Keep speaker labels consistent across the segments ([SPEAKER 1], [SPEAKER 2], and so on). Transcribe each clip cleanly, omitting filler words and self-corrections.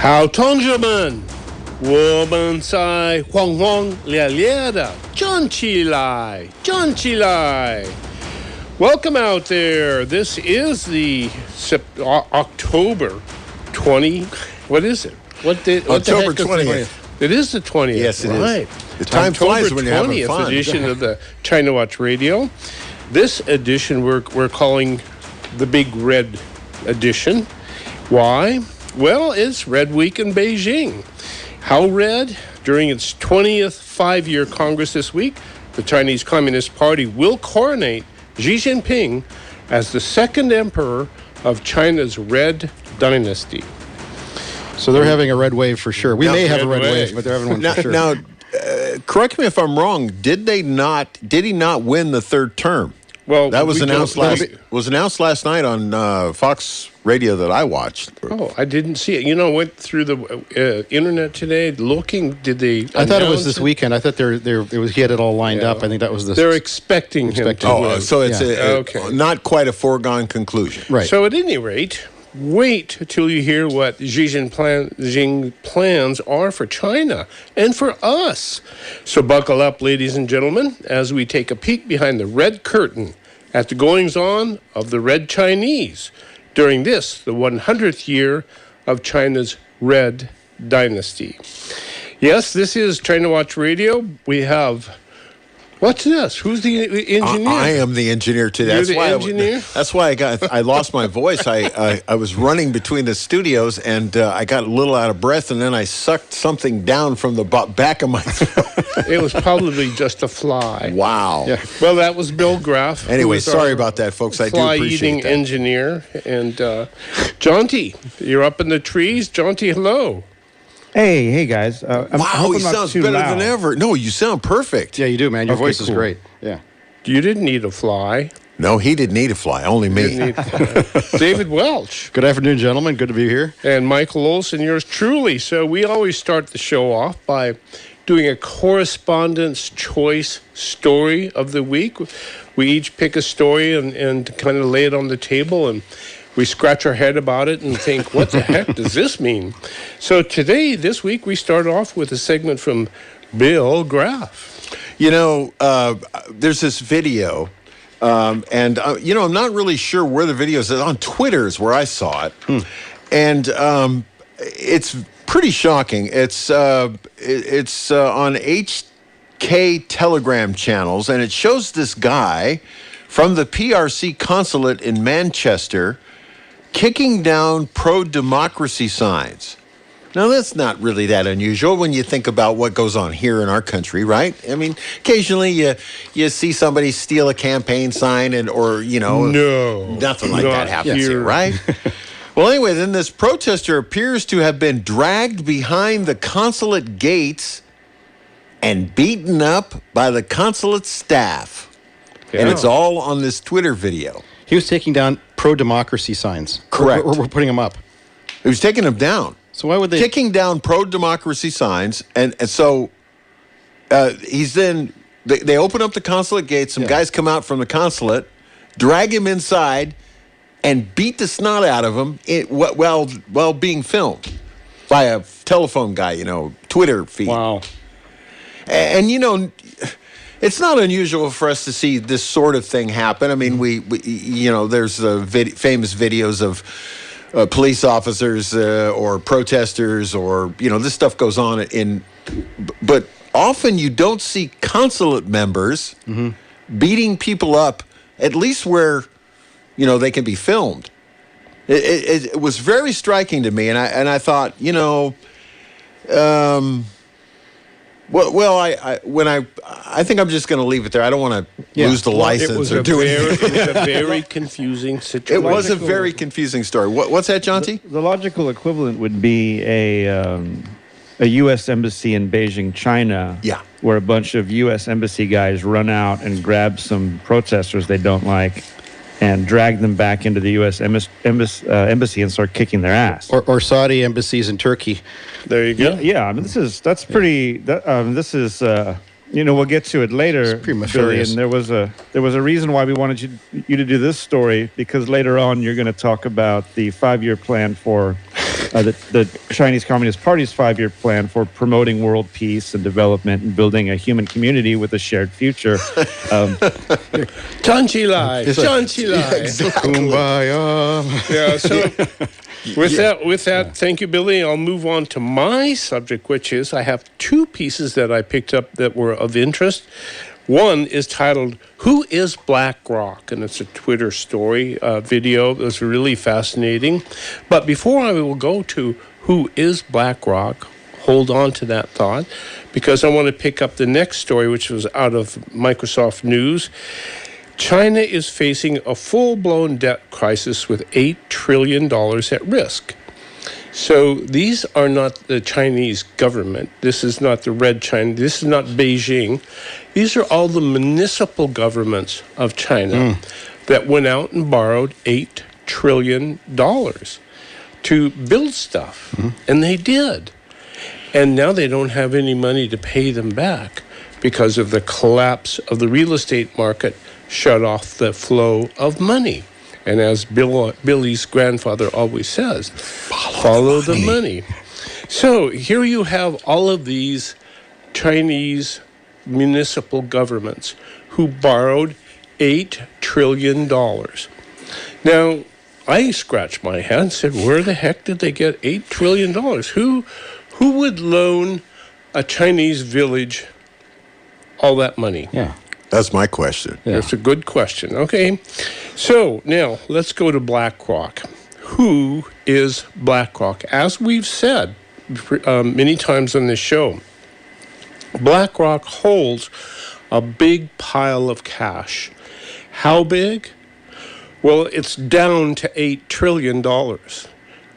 [SPEAKER 1] 好，同志们，我们在轰轰烈烈的站起来，站起来。Welcome out there. This is the October 20. What is it? What day?
[SPEAKER 2] October 20th.
[SPEAKER 1] It is the 20th.
[SPEAKER 2] Yes, it
[SPEAKER 1] right.
[SPEAKER 2] is. The time flies when you're having fun.
[SPEAKER 1] 20th edition of the China Watch Radio. This edition we're calling the Big Red Edition. Why? Well, it's Red Week in Beijing. How red? During its 20th five-year Congress this week, the Chinese Communist Party will coronate Xi Jinping as the second emperor of China's Red Dynasty.
[SPEAKER 3] So they're having a red wave for sure. We may have a red wave, but they're having one for sure.
[SPEAKER 2] Now, correct me if I'm wrong. Did he not win the third term?
[SPEAKER 1] Well,
[SPEAKER 2] that was announced last night on Fox Radio that I watched.
[SPEAKER 1] Oh, I didn't see it. I went through the internet today looking. Did they?
[SPEAKER 3] I thought it was this weekend. I thought he had it all lined up. I think that was this.
[SPEAKER 1] They're expecting him to win.
[SPEAKER 2] So it's not quite a foregone conclusion.
[SPEAKER 3] Right.
[SPEAKER 1] So at any rate, wait till you hear what Xi Jinping plans are for China and for us. So buckle up, ladies and gentlemen, as we take a peek behind the red curtain at the goings-on of the Red Chinese during this, the 100th year of China's Red Dynasty. Yes, this is China Watch Radio. We have... What's this? Who's the engineer?
[SPEAKER 2] I am the engineer today.
[SPEAKER 1] You're the engineer?
[SPEAKER 2] That's why I lost my voice. I was running between the studios, and I got a little out of breath, and then I sucked something down from the back of my throat.
[SPEAKER 1] It was probably just a fly.
[SPEAKER 2] Wow.
[SPEAKER 1] Yeah. Well, that was Bill Graff.
[SPEAKER 2] Anyway, sorry about that, folks. I do appreciate
[SPEAKER 1] fly-eating
[SPEAKER 2] that.
[SPEAKER 1] engineer. And Jaunty, you're up in the trees. Jaunty, hello.
[SPEAKER 4] Hey, guys.
[SPEAKER 2] Wow, he sounds better than ever. No, you sound perfect.
[SPEAKER 3] Yeah, you do, man. Your voice is great. Yeah.
[SPEAKER 1] You didn't need a fly.
[SPEAKER 2] No, he didn't need a fly. Only me.
[SPEAKER 1] David Welch.
[SPEAKER 3] Good afternoon, gentlemen. Good to be here.
[SPEAKER 1] And Michael Olson, yours truly. So we always start the show off by doing a correspondence choice story of the week. We each pick a story and kind of lay it on the table, and we scratch our head about it and think, what the heck does this mean? So this week, we start off with a segment from Bill Graff.
[SPEAKER 2] There's this video, and I'm not really sure where the video is. On Twitter is where I saw it. And it's pretty shocking. It's on HK Telegram channels, and it shows this guy from the PRC consulate in Manchester kicking down pro-democracy signs. Now, that's not really that unusual when you think about what goes on here in our country, right? I mean, occasionally you see somebody steal a campaign sign
[SPEAKER 1] No.
[SPEAKER 2] Nothing like that happens here, right? Well, anyway, then this protester appears to have been dragged behind the consulate gates and beaten up by the consulate staff. Yeah. And it's all on this Twitter video.
[SPEAKER 3] He was taking down pro-democracy signs.
[SPEAKER 2] Correct.
[SPEAKER 3] We're putting them up.
[SPEAKER 2] He was taking them down.
[SPEAKER 3] So why would they...
[SPEAKER 2] Kicking down pro-democracy signs, and so he's then... They open up the consulate gates, some guys come out from the consulate, drag him inside, and beat the snot out of him while being filmed by a telephone guy, Twitter feed.
[SPEAKER 3] Wow.
[SPEAKER 2] And, it's not unusual for us to see this sort of thing happen. I mean, we there's famous videos of police officers or protesters, or this stuff goes on but often you don't see consulate members beating people up, at least where they can be filmed. It was very striking to me, and I thought, I think I'm just going to leave it there. I don't want to lose the license or do anything.
[SPEAKER 1] It was a very confusing situation.
[SPEAKER 2] It was a very confusing story. What's that, Jaunty?
[SPEAKER 4] The logical equivalent would be a U.S. embassy in Beijing, China, where a bunch of U.S. embassy guys run out and grab some protesters they don't like and drag them back into the U.S. embassy and start kicking their ass.
[SPEAKER 3] Or Saudi embassies in Turkey.
[SPEAKER 1] There you go.
[SPEAKER 4] Yeah, I mean, that's pretty. This is we'll get to it later.
[SPEAKER 3] It's pretty nefarious.
[SPEAKER 4] And there was a reason why we wanted you to do this story, because later on you're going to talk about the 5-year plan for the Chinese Communist Party's 5-year plan for promoting world peace and development and building a human community with a shared future.
[SPEAKER 1] John
[SPEAKER 2] Exactly.
[SPEAKER 3] Kumbaya.
[SPEAKER 1] Yeah, so with that, thank you, Billy. I'll move on to my subject, which is I have two pieces that I picked up that were of interest. One is titled, Who is Blackrock? And it's a Twitter story video. It was really fascinating. But before I will go to who is Blackrock, hold on to that thought, because I want to pick up the next story, which was out of Microsoft News. China is facing a full-blown debt crisis with $8 trillion at risk. So these are not the Chinese government. This is not the Red China. This is not Beijing. These are all the municipal governments of China that went out and borrowed $8 trillion to build stuff. And they did. And now they don't have any money to pay them back because of the collapse of the real estate market shut off the flow of money. And as Billy's grandfather always says, follow the money. So here you have all of these Chinese municipal governments who borrowed $8 trillion. Now, I scratched my head and said, where the heck did they get $8 trillion? Who would loan a Chinese village all that money?
[SPEAKER 3] Yeah.
[SPEAKER 2] That's my question.
[SPEAKER 3] Yeah.
[SPEAKER 1] That's a good question. Okay. So now let's go to BlackRock. Who is BlackRock? As we've said many times on this show, BlackRock holds a big pile of cash. How big? Well, it's down to $8 trillion.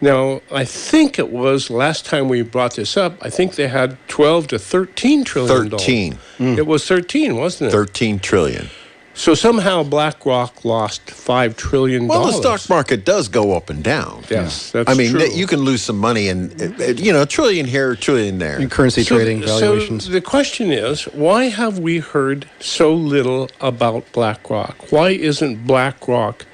[SPEAKER 1] Now, I think it was, last time we brought this up, I think they had 12 to 13 trillion.
[SPEAKER 2] 13.
[SPEAKER 1] It was 13, wasn't it?
[SPEAKER 2] 13 trillion.
[SPEAKER 1] So somehow BlackRock lost $5 trillion.
[SPEAKER 2] Well, the stock market does go up and down.
[SPEAKER 1] Yes, that's
[SPEAKER 2] I mean,
[SPEAKER 1] true.
[SPEAKER 2] you can lose some money and, a trillion here, a trillion there.
[SPEAKER 3] And currency trading valuations.
[SPEAKER 1] So the question is, why have we heard so little about BlackRock? Why isn't BlackRock...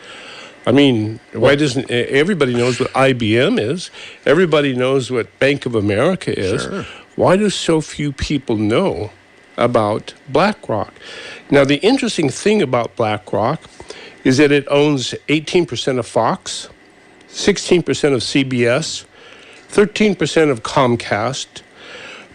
[SPEAKER 1] I mean, why doesn't... Everybody knows what IBM is. Everybody knows what Bank of America is.
[SPEAKER 2] Sure.
[SPEAKER 1] Why do so few people know about BlackRock? Now, the interesting thing about BlackRock is that it owns 18% of Fox, 16% of CBS, 13% of Comcast.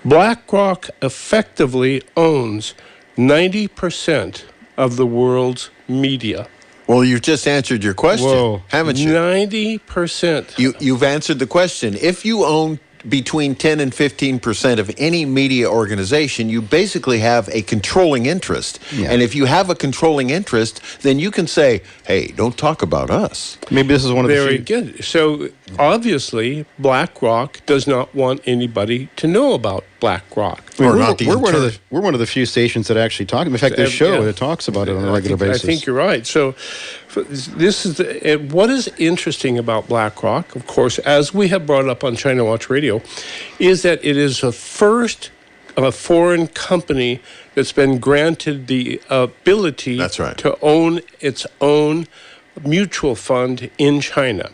[SPEAKER 1] BlackRock effectively owns 90% of the world's media.
[SPEAKER 2] Well, you've just answered your question, haven't you?
[SPEAKER 1] 90%.
[SPEAKER 2] You've answered the question. If you own between 10 and 15% of any media organization, you basically have a controlling interest. Yeah. And if you have a controlling interest, then you can say, hey, don't talk about us.
[SPEAKER 3] Maybe this is one of the
[SPEAKER 1] Very good. So obviously, BlackRock does not want anybody to know about BlackRock.
[SPEAKER 3] We're one of the few stations that actually talk. In fact, there's a show that talks about it on a regular basis.
[SPEAKER 1] I think you're right. So this is what is interesting about BlackRock, of course, as we have brought up on China Watch Radio, is that it is the first foreign company that's been granted the ability to own its own mutual fund in China,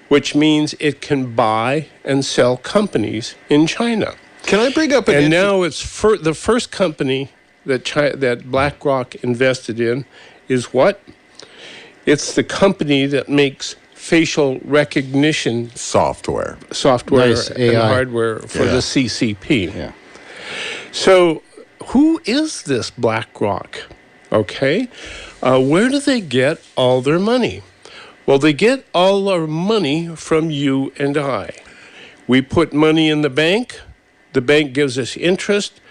[SPEAKER 1] which means it can buy and sell companies in China.
[SPEAKER 2] Can I bring up
[SPEAKER 1] And now it's the first company that BlackRock invested in is what? It's the company that makes facial recognition
[SPEAKER 2] software
[SPEAKER 3] nice,
[SPEAKER 1] and hardware for the CCP.
[SPEAKER 3] Yeah.
[SPEAKER 1] So who is this BlackRock? Okay. Where do they get all their money? Well, they get all our money from you and I. We put money in the bank. The bank gives us interest.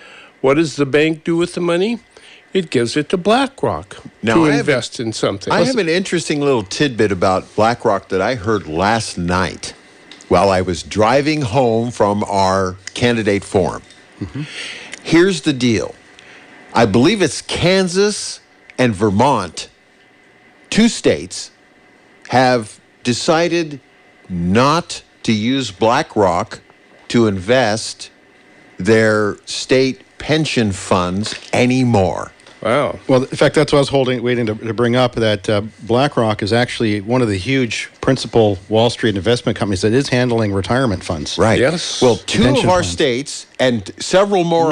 [SPEAKER 1] What does the bank do with the money? It gives it to BlackRock to invest in something.
[SPEAKER 2] I have an interesting little tidbit about BlackRock that I heard last night while I was driving home from our candidate forum. Mm-hmm. Here's the deal. I believe it's Kansas and Vermont, 2 states, have decided not to use BlackRock to invest their state pension funds anymore.
[SPEAKER 1] Wow.
[SPEAKER 3] Well, in fact, that's what I was waiting to bring up, that Blackrock is actually one of the huge principal Wall Street investment companies that is handling retirement funds.
[SPEAKER 2] Right.
[SPEAKER 1] Yes.
[SPEAKER 2] Well, two
[SPEAKER 3] Pension
[SPEAKER 2] of our
[SPEAKER 3] funds.
[SPEAKER 2] states and several more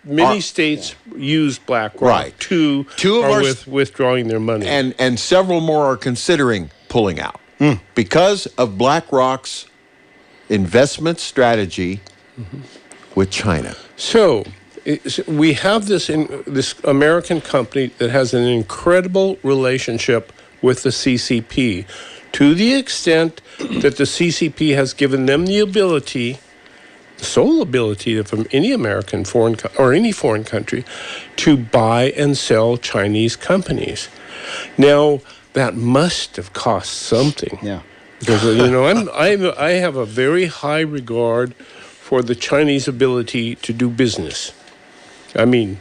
[SPEAKER 1] Many states use BlackRock.
[SPEAKER 2] Right.
[SPEAKER 1] Two
[SPEAKER 2] of
[SPEAKER 1] are
[SPEAKER 2] our
[SPEAKER 1] withdrawing their money.
[SPEAKER 2] and several more are considering pulling out because of BlackRock's investment strategy with China.
[SPEAKER 1] So we have this American company that has an incredible relationship with the CCP, to the extent that the CCP has given them the ability, the sole ability from any American or any foreign country, to buy and sell Chinese companies. Now, that must have cost something.
[SPEAKER 3] Yeah.
[SPEAKER 1] Because, I have a very high regard for the Chinese ability to do business. I mean,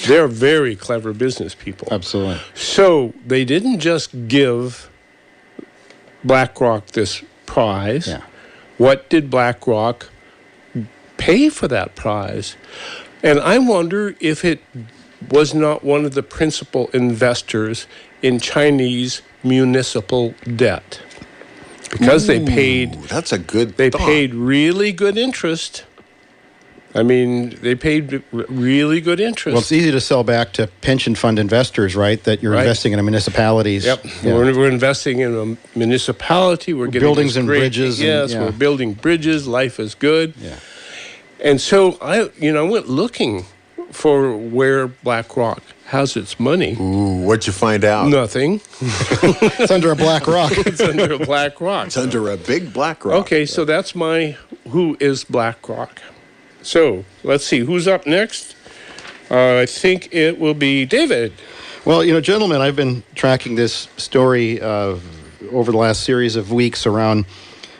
[SPEAKER 1] they're very clever business people.
[SPEAKER 3] Absolutely.
[SPEAKER 1] So they didn't just give BlackRock this prize.
[SPEAKER 3] Yeah.
[SPEAKER 1] What did BlackRock pay for that prize? And I wonder if it was not one of the principal investors in Chinese municipal debt. Because they paid...
[SPEAKER 2] That's a good
[SPEAKER 1] They
[SPEAKER 2] thought.
[SPEAKER 1] paid really good interest. I mean, they paid really good interest.
[SPEAKER 3] Well, it's easy to sell back to pension fund investors, right? That you're investing in municipalities.
[SPEAKER 1] Yep.
[SPEAKER 3] Yeah.
[SPEAKER 1] We're investing in a municipality. We're getting
[SPEAKER 3] buildings
[SPEAKER 1] this
[SPEAKER 3] and
[SPEAKER 1] great,
[SPEAKER 3] bridges.
[SPEAKER 1] Yes,
[SPEAKER 3] and,
[SPEAKER 1] we're building bridges. Life is good.
[SPEAKER 3] Yeah.
[SPEAKER 1] And so I went looking for where BlackRock has its money.
[SPEAKER 2] Ooh, what'd you find out?
[SPEAKER 1] Nothing.
[SPEAKER 3] It's under a black rock.
[SPEAKER 1] It's under a black rock.
[SPEAKER 2] It's under a big black rock.
[SPEAKER 1] Okay, so that's my who is BlackRock. So let's see who's up next. I think it will be David.
[SPEAKER 3] Well, gentlemen, I've been tracking this story over the last series of weeks around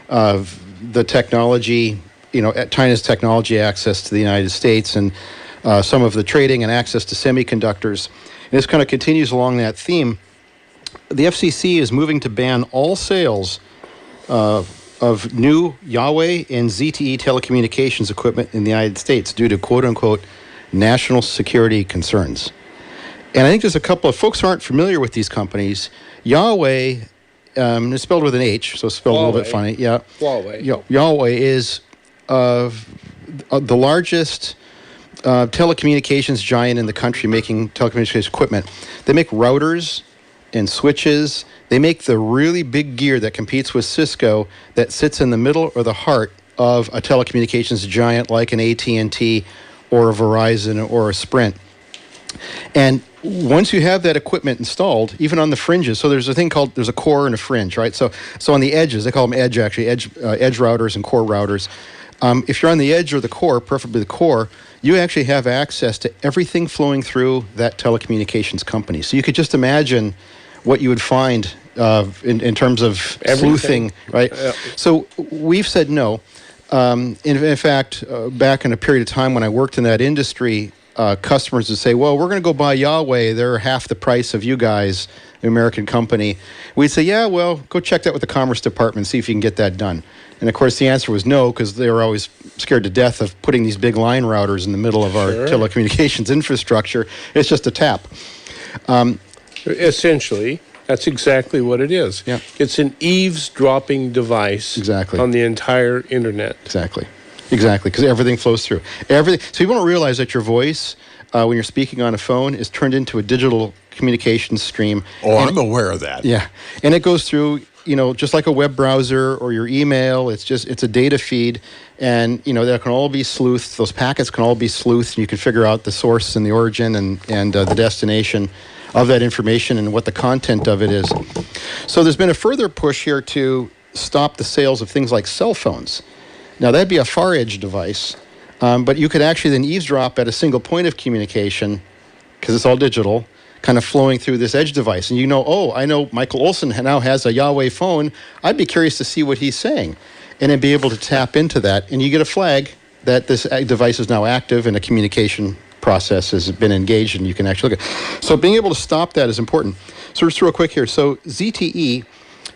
[SPEAKER 3] the technology, China's technology access to the United States and some of the trading and access to semiconductors. And this kind of continues along that theme. The FCC is moving to ban all sales of new Huawei and ZTE telecommunications equipment in the United States due to quote-unquote national security concerns. And I think there's a couple of folks who aren't familiar with these companies. Huawei, it's spelled with an H, so it's spelled a little bit funny. Yeah.
[SPEAKER 1] Huawei.
[SPEAKER 3] Huawei is the largest telecommunications giant in the country making telecommunications equipment. They make routers and switches. They make the really big gear that competes with Cisco that sits in the middle or the heart of a telecommunications giant like an AT&T or a Verizon or a Sprint. And once you have that equipment installed, even on the fringes, so there's a core and a fringe, right? So on the edges, they call them edge routers and core routers. If you're on the edge or the core, preferably the core, you actually have access to everything flowing through that telecommunications company. So you could just imagine what you would find in terms of sleuthing, right?
[SPEAKER 1] Yeah.
[SPEAKER 3] So we've said no. In fact, back in a period of time when I worked in that industry, customers would say, well, we're going to go buy Huawei. They're half the price of you guys, the American company. We'd say, yeah, well, go check that with the Commerce Department, see if you can get that done. And, of course, the answer was no, because they were always scared to death of putting these big line routers in the middle of our telecommunications infrastructure. It's just a tap.
[SPEAKER 1] Essentially, that's exactly what it is.
[SPEAKER 3] Yeah.
[SPEAKER 1] It's an eavesdropping device on the entire internet.
[SPEAKER 3] Exactly, because everything flows through. Everything. So you won't realize that your voice, when you're speaking on a phone, is turned into a digital communications stream.
[SPEAKER 2] Oh, I'm aware of that.
[SPEAKER 3] Yeah, and it goes through, just like a web browser or your email. It's a data feed, and that can all be sleuthed. Those packets can all be sleuthed, and you can figure out the source and the origin and the destination of that information and what the content of it is. So there's been a further push here to stop the sales of things like cell phones. Now, that'd be a far-edge device, but you could actually then eavesdrop at a single point of communication, because it's all digital, kind of flowing through this edge device. And I know Michael Olson now has a Huawei phone. I'd be curious to see what he's saying, and then be able to tap into that. And you get a flag that this device is now active and a communication process has been engaged, and you can actually look at it. So being able to stop that is important. So just real quick here. So ZTE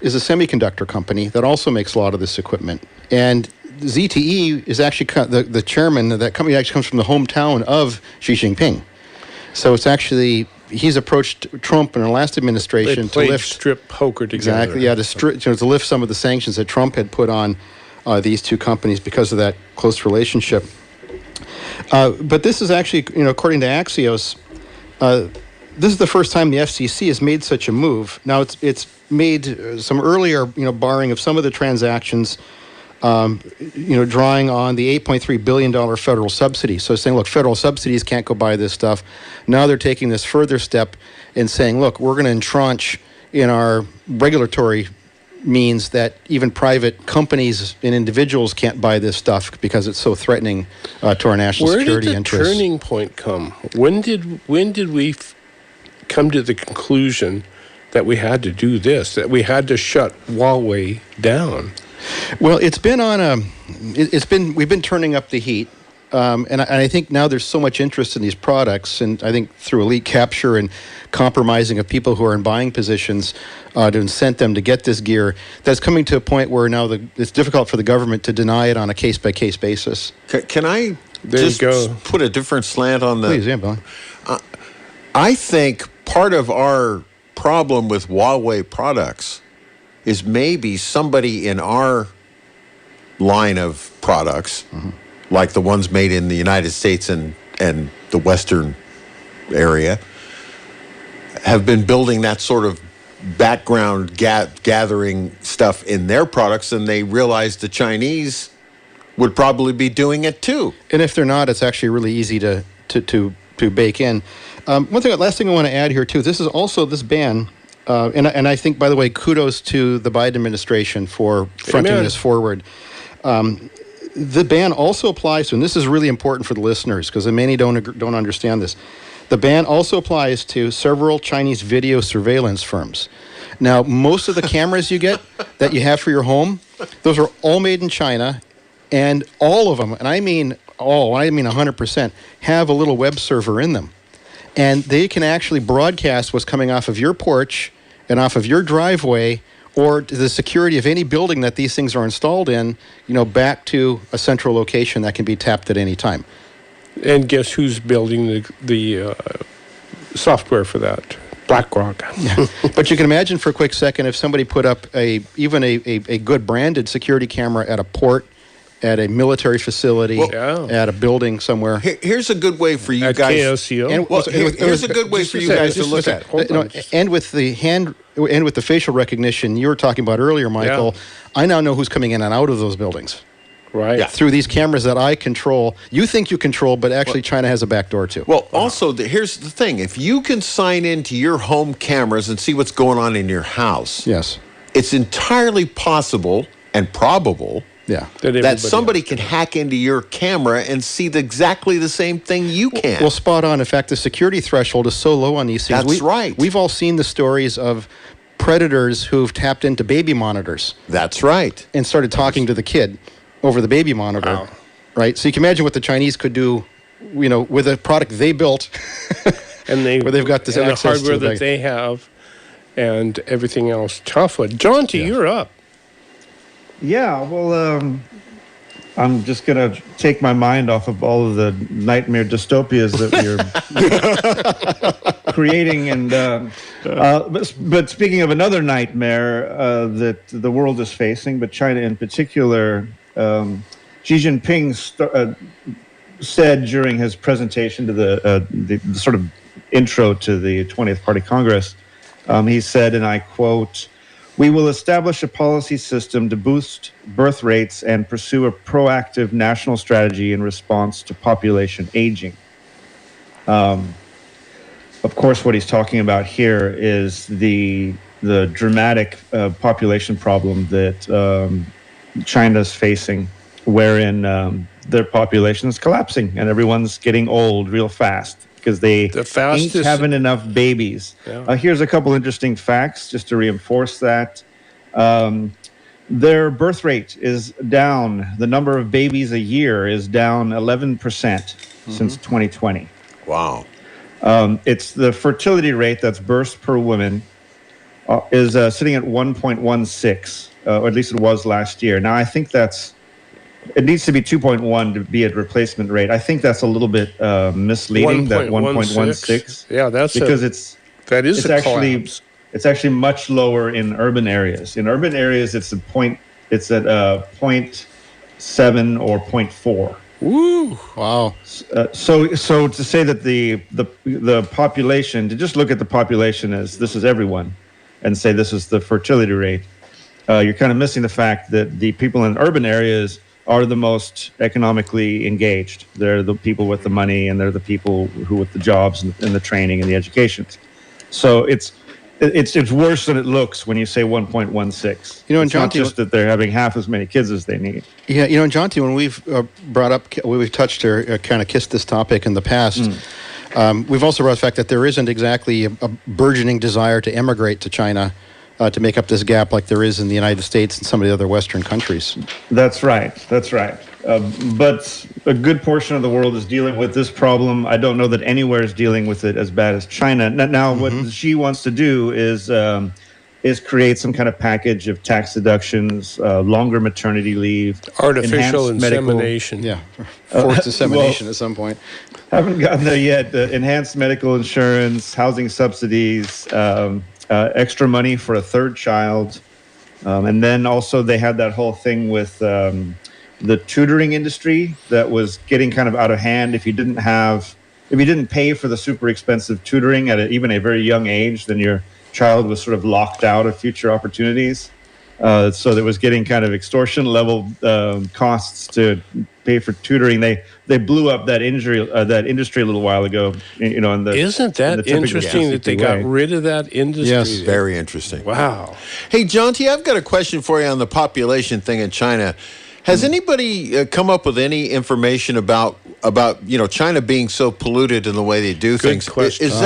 [SPEAKER 3] is a semiconductor company that also makes a lot of this equipment. And ZTE is actually the chairman of that company actually comes from the hometown of Xi Jinping. So it's actually, he's approached Trump in the last administration
[SPEAKER 1] They played
[SPEAKER 3] to lift
[SPEAKER 1] strip poker together.
[SPEAKER 3] exactly, yeah, to lift some of the sanctions that Trump had put on these two companies because of that close relationship. But this is actually, according to Axios, this is the first time the FCC has made such a move. Now it's made some earlier, barring of some of the transactions, drawing on the $8.3 billion federal subsidy. So saying, look, federal subsidies can't go buy this stuff. Now they're taking this further step and saying, look, we're going to entrench in our regulatory means that even private companies and individuals can't buy this stuff because it's so threatening to our national security interests.
[SPEAKER 1] Where did the turning point come? When did we come to the conclusion that we had to do this, that we had to shut Huawei down?
[SPEAKER 3] Well, it's been on we've been turning up the heat. And I think now there's so much interest in these products, and I think through elite capture and compromising of people who are in buying positions to incent them to get this gear, that's coming to a point where now it's difficult for the government to deny it on a case-by-case basis.
[SPEAKER 2] Can I put a different slant on the...
[SPEAKER 3] Please, yeah, Bill.
[SPEAKER 2] I think part of our problem with Huawei products is maybe somebody in our line of products... Mm-hmm. like the ones made in the United States and the Western area, have been building that sort of background gathering stuff in their products, and they realized the Chinese would probably be doing it too.
[SPEAKER 3] And if they're not, it's actually really easy to bake in. Last thing I want to add here too, this is also this ban, and I think, by the way, kudos to the Biden administration for fronting this forward. The ban also applies to, and this is really important for the listeners because many don't understand this. The ban also applies to several Chinese video surveillance firms. Now, most of the cameras you get that you have for your home, those are all made in China, and all of them, and I mean all, I mean 100%, have a little web server in them. And they can actually broadcast what's coming off of your porch and off of your driveway or the security of any building that these things are installed in, back to a central location that can be tapped at any time.
[SPEAKER 1] And guess who's building the software for that? Blackrock.
[SPEAKER 3] Yeah. But you can imagine for a quick second if somebody put up even a good branded security camera at a port, at a military facility, at a building somewhere.
[SPEAKER 2] Here's a good way for you
[SPEAKER 1] at
[SPEAKER 2] guys.
[SPEAKER 1] KSCO.
[SPEAKER 2] Here's a good way for you guys to look at it.
[SPEAKER 3] And with the facial recognition you were talking about earlier, Michael, I now know who's coming in and out of those buildings.
[SPEAKER 1] Right. Yeah.
[SPEAKER 3] Through these cameras that I control. You think you control, but actually China has a back door too.
[SPEAKER 2] Well, also, here's the thing. If you can sign into your home cameras and see what's going on in your house,
[SPEAKER 3] yes,
[SPEAKER 2] it's entirely possible and probable that somebody can hack into your camera and see exactly the same thing you can.
[SPEAKER 3] Well, spot on. In fact, the security threshold is so low on these things.
[SPEAKER 2] That's right.
[SPEAKER 3] We've all seen the stories of predators who've tapped into baby monitors.
[SPEAKER 2] That's right.
[SPEAKER 3] And started talking to the kid over the baby monitor. Wow. Right? So you can imagine what the Chinese could do, with a product they built.
[SPEAKER 1] And where
[SPEAKER 3] they've got this
[SPEAKER 1] access the hardware that they have and everything else. Tough one. Jaunty, you're up.
[SPEAKER 4] Yeah, well, I'm just going to take my mind off of all of the nightmare dystopias that we're creating. And but speaking of another nightmare that the world is facing, but China in particular, Xi Jinping said during his presentation to the sort of intro to the 20th Party Congress, he said, and I quote, "We will establish a policy system to boost birth rates and pursue a proactive national strategy in response to population aging." Of course, what he's talking about here is the dramatic population problem that China's facing, wherein their population is collapsing and everyone's getting old real fast because they ain't having enough babies. Yeah. Here's a couple interesting facts just to reinforce that. Their birth rate is down. The number of babies a year is down 11% since 2020.
[SPEAKER 2] Wow.
[SPEAKER 4] It's the fertility rate, that's births per woman, is sitting at 1.16, or at least it was last year. Now, I think that's It needs to be 2.1 to be at replacement rate. I think that's a little bit misleading. That 1.16.
[SPEAKER 1] Yeah, that is a collapse.
[SPEAKER 4] It's actually much lower in urban areas. In urban areas, it's at 0.7 or 0.4.
[SPEAKER 1] Woo!
[SPEAKER 3] Wow.
[SPEAKER 4] So to say that the population, to just look at the population as this is everyone, and say this is the fertility rate, you're kind of missing the fact that the people in urban areas are the most economically engaged. They're the people with the money, and they're the people who with the jobs and the training and the educations. So it's worse than it looks when you say 1.16.
[SPEAKER 3] You know, and
[SPEAKER 4] it's not
[SPEAKER 3] Jonty,
[SPEAKER 4] just that they're having half as many kids as they need.
[SPEAKER 3] Yeah, you know, and Jonty, when we've we've touched or kind of kissed this topic in the past, we've also brought the fact that there isn't exactly a burgeoning desire to emigrate to China to make up this gap like there is in the United States and some of the other Western countries.
[SPEAKER 4] That's right. But a good portion of the world is dealing with this problem. I don't know that anywhere is dealing with it as bad as China. Now, what Xi wants to do is create some kind of package of tax deductions, longer maternity leave,
[SPEAKER 1] artificial insemination.
[SPEAKER 3] Yeah, forced insemination at some point.
[SPEAKER 4] Haven't gotten there yet. Enhanced medical insurance, housing subsidies, extra money for a third child. And then also they had that whole thing with the tutoring industry that was getting kind of out of hand. If you didn't pay for the super expensive tutoring at even a very young age, then your child was sort of locked out of future opportunities. So there was getting kind of extortion level costs to pay for tutoring. They blew up that industry a little while ago. You know,
[SPEAKER 1] isn't that interesting that they got rid of that industry?
[SPEAKER 2] Yes, very interesting.
[SPEAKER 1] Wow.
[SPEAKER 2] Hey, Jonty, I've got a question for you on the population thing in China. Has anybody come up with any information about China being so polluted in the way they do things?
[SPEAKER 1] Question.
[SPEAKER 2] Is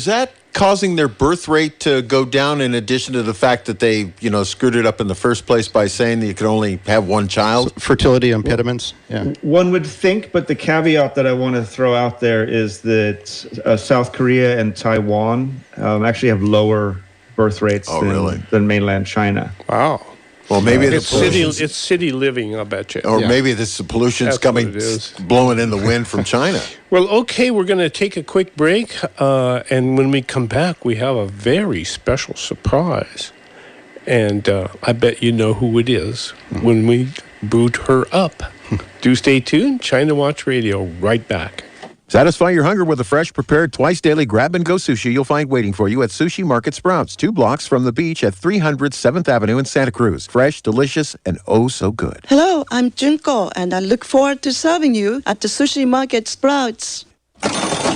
[SPEAKER 2] that causing their birth rate to go down in addition to the fact that they screwed it up in the first place by saying that you could only have one child?
[SPEAKER 3] Fertility impediments. Yeah.
[SPEAKER 4] One would think, but the caveat that I want to throw out there is that South Korea and Taiwan actually have lower birth rates than mainland China.
[SPEAKER 1] Wow.
[SPEAKER 2] Well, maybe
[SPEAKER 1] it's city living, I bet you.
[SPEAKER 2] Or maybe this pollution's blowing in the wind from China.
[SPEAKER 1] Well, okay, we're going to take a quick break, and when we come back, we have a very special surprise. And I bet you know who it is when we boot her up. Do stay tuned. China Watch Radio, right back.
[SPEAKER 5] Satisfy your hunger with a fresh, prepared, twice-daily grab-and-go sushi you'll find waiting for you at Sushi Market Sprouts, 2 blocks from the beach at 300 7th Avenue in Santa Cruz. Fresh, delicious, and oh so good.
[SPEAKER 6] Hello, I'm Junko, and I look forward to serving you at the Sushi Market Sprouts.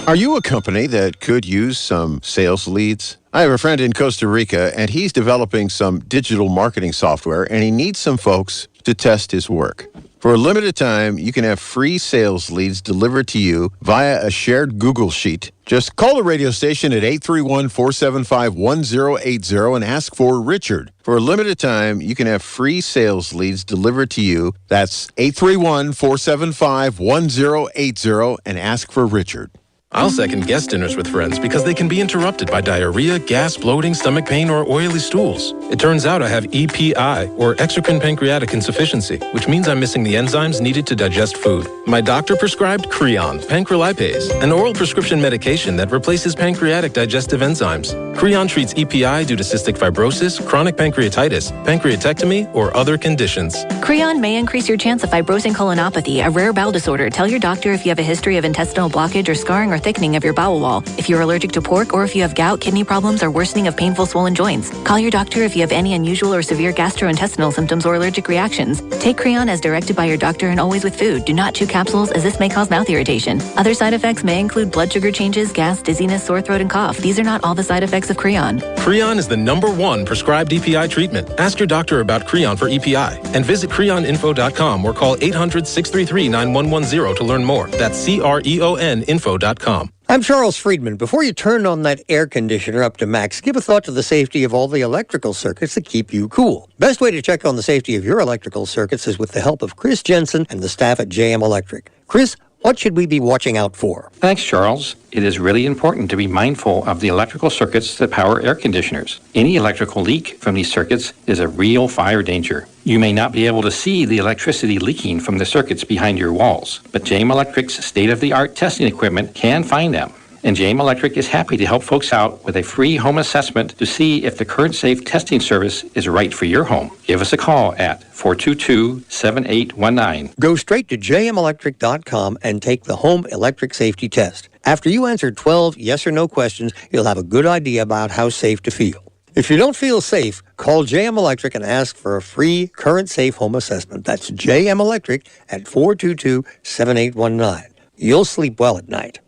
[SPEAKER 2] Are you a company that could use some sales leads? I have a friend in Costa Rica, and he's developing some digital marketing software, and he needs some folks to test his work. For a limited time, you can have free sales leads delivered to you via a shared Google Sheet. Just call the radio station at 831-475-1080 and ask for Richard. For a limited time, you can have free sales leads delivered to you. That's 831-475-1080 and ask for Richard.
[SPEAKER 7] I'll second guest dinners with friends because they can be interrupted by diarrhea, gas, bloating, stomach pain, or oily stools. It turns out I have EPI, or exocrine pancreatic insufficiency, which means I'm missing the enzymes needed to digest food. My doctor prescribed Creon, pancrelipase, an oral prescription medication that replaces pancreatic digestive enzymes. Creon treats EPI due to cystic fibrosis, chronic pancreatitis, pancreatectomy, or other conditions.
[SPEAKER 8] Creon may increase your chance of fibrosing colonopathy, a rare bowel disorder. Tell your doctor if you have a history of intestinal blockage or scarring or thickening of your bowel wall, if you're allergic to pork, or if you have gout, kidney problems, or worsening of painful swollen joints. Call your doctor if you have any unusual or severe gastrointestinal symptoms or allergic reactions. Take Creon as directed by your doctor and always with food. Do not chew capsules, as this may cause mouth irritation. Other side effects may include blood sugar changes, gas, dizziness, sore throat, and cough. These are not all the side effects of Creon.
[SPEAKER 7] Creon is the #1 prescribed EPI treatment. Ask your doctor about Creon for EPI and visit creoninfo.com or call 800-633-9110 to learn more. That's CREONinfo.com.
[SPEAKER 9] I'm Charles Friedman. Before you turn on that air conditioner up to max, give a thought to the safety of all the electrical circuits that keep you cool. Best way to check on the safety of your electrical circuits is with the help of Chris Jensen and the staff at JM Electric. Chris What should we be watching out for?
[SPEAKER 10] Thanks, Charles. It is really important to be mindful of the electrical circuits that power air conditioners. Any electrical leak from these circuits is a real fire danger. You may not be able to see the electricity leaking from the circuits behind your walls, but JM Electric's state-of-the-art testing equipment can find them. And JM Electric is happy to help folks out with a free home assessment to see if the current safe testing service is right for your home. Give us a call at 422-7819.
[SPEAKER 9] Go straight to jmelectric.com and take the home electric safety test. After you answer 12 yes or no questions, you'll have a good idea about how safe to feel. If you don't feel safe, call JM Electric and ask for a free current safe home assessment. That's JM Electric at 422-7819. You'll sleep well at night.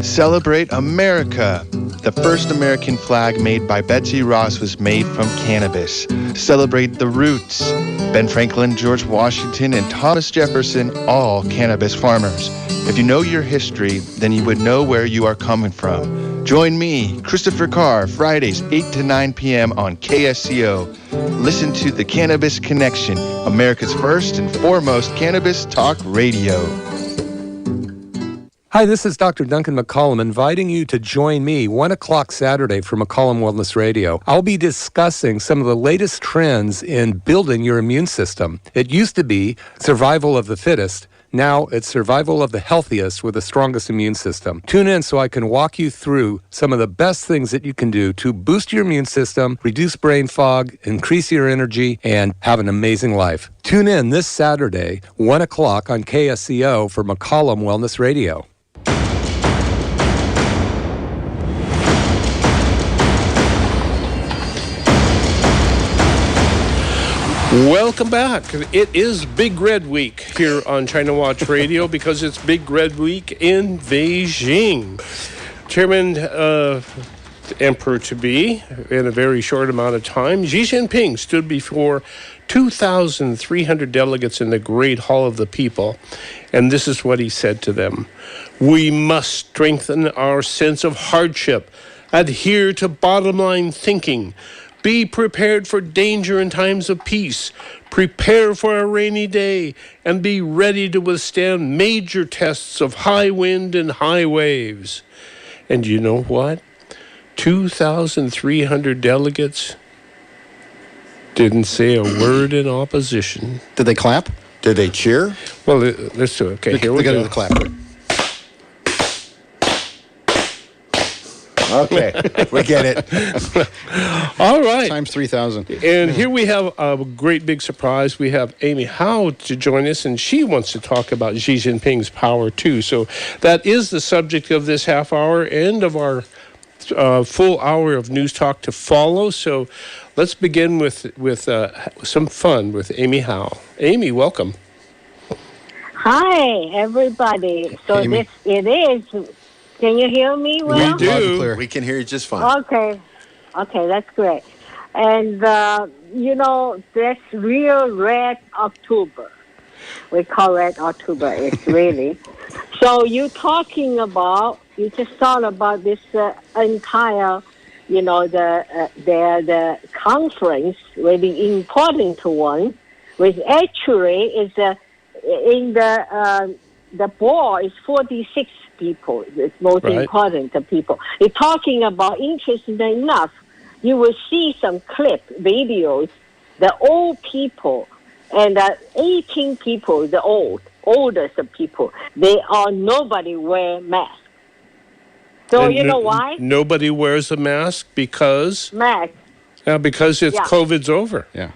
[SPEAKER 11] Celebrate America. The first American flag made by Betsy Ross was made from cannabis. Celebrate the roots. Ben Franklin, George Washington, and Thomas Jefferson, all cannabis farmers. If you know your history, then you would know where you are coming from. Join me, Christopher Carr, Fridays 8 to 9 p.m. on KSCO. Listen to The Cannabis Connection, America's first and foremost cannabis talk radio.
[SPEAKER 12] Hi, this is Dr. Duncan McCollum inviting you to join me 1 o'clock Saturday for McCollum Wellness Radio. I'll be discussing some of the latest trends in building your immune system. It used to be survival of the fittest. Now it's survival of the healthiest with the strongest immune system. Tune in so I can walk you through some of the best things that you can do to boost your immune system, reduce brain fog, increase your energy, and have an amazing life. Tune in this Saturday, 1 o'clock on KSCO for McCollum Wellness Radio.
[SPEAKER 1] Welcome back. It is Big Red Week here on China Watch Radio because it's Big Red Week in Beijing. Chairman, Emperor-to-be, in a very short amount of time, Xi Jinping stood before 2,300 delegates in the Great Hall of the People, and this is what he said to them. We must strengthen our sense of hardship, adhere to bottom-line thinking, be prepared for danger in times of peace. Prepare for a rainy day and be ready to withstand major tests of high wind and high waves. And you know what? 2,300 delegates didn't say a word in opposition.
[SPEAKER 3] Did they clap?
[SPEAKER 2] Did they cheer?
[SPEAKER 1] Well, let's do it. Okay, here we
[SPEAKER 3] got to
[SPEAKER 1] go.
[SPEAKER 3] do the clap.
[SPEAKER 2] Okay, we get it.
[SPEAKER 1] All right.
[SPEAKER 3] Times 3,000.
[SPEAKER 1] And here we have a great big surprise. We have Amy Howe to join us, and she wants to talk about Xi Jinping's power, too. So that is the subject of this half hour and of our full hour of news talk to follow. So let's begin with some fun with Amy Howe. Amy, welcome.
[SPEAKER 13] Hi, everybody. So
[SPEAKER 3] Amy.
[SPEAKER 13] it is... Can you hear me well?
[SPEAKER 1] We do.
[SPEAKER 2] We can hear you just fine.
[SPEAKER 13] Okay, that's great. And, this real red October. We call red October, it's really. So you just thought about this entire, the conference, really important one, which actually is in the board is 46 people. It's most important people. You're talking about, interesting enough, you will see some videos, the old people and 18 people, the oldest of people, nobody wear mask. So
[SPEAKER 1] and
[SPEAKER 13] you know why?
[SPEAKER 1] Nobody wears a mask because?
[SPEAKER 13] Mask.
[SPEAKER 1] Because COVID's over.
[SPEAKER 3] Yeah.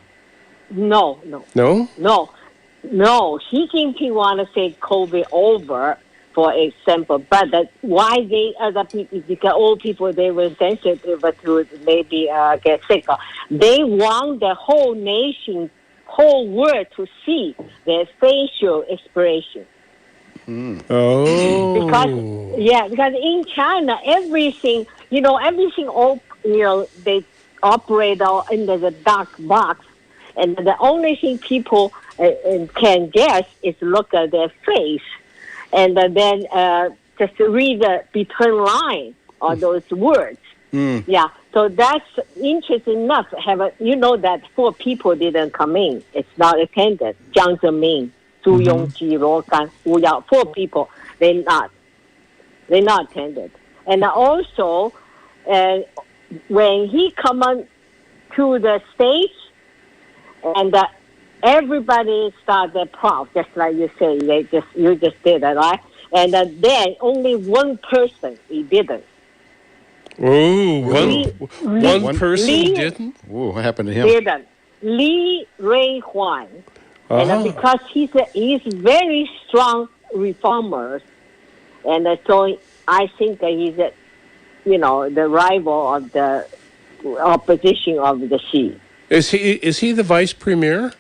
[SPEAKER 13] No.
[SPEAKER 1] No?
[SPEAKER 13] No. Xi Jinping want to say COVID over, for example, but why other people, because old people, they were sensitive to maybe get sick. They want the whole nation, whole world to see their facial expression.
[SPEAKER 1] Oh.
[SPEAKER 13] Because in China, everything all, they operate all under the dark box, and the only thing people can guess is look at their face, and then just read between lines or those words. Yeah, so that's interesting enough. That 4 people didn't come in. It's not attended. Jiang Zemin. Su Yongji, Rogan, Wu Yao, 4 people. They not attended. And also, when he come on to the stage, and everybody started proud, just like you say, you just did it, right? And then only one person he didn't.
[SPEAKER 1] Oh, one person didn't?
[SPEAKER 3] Ooh, what happened to him?
[SPEAKER 13] Didn't. Li Rui-Huan. And because he's very strong reformer, and so I think that he's the rival of the opposition of the Xi.
[SPEAKER 1] Is he the vice premier?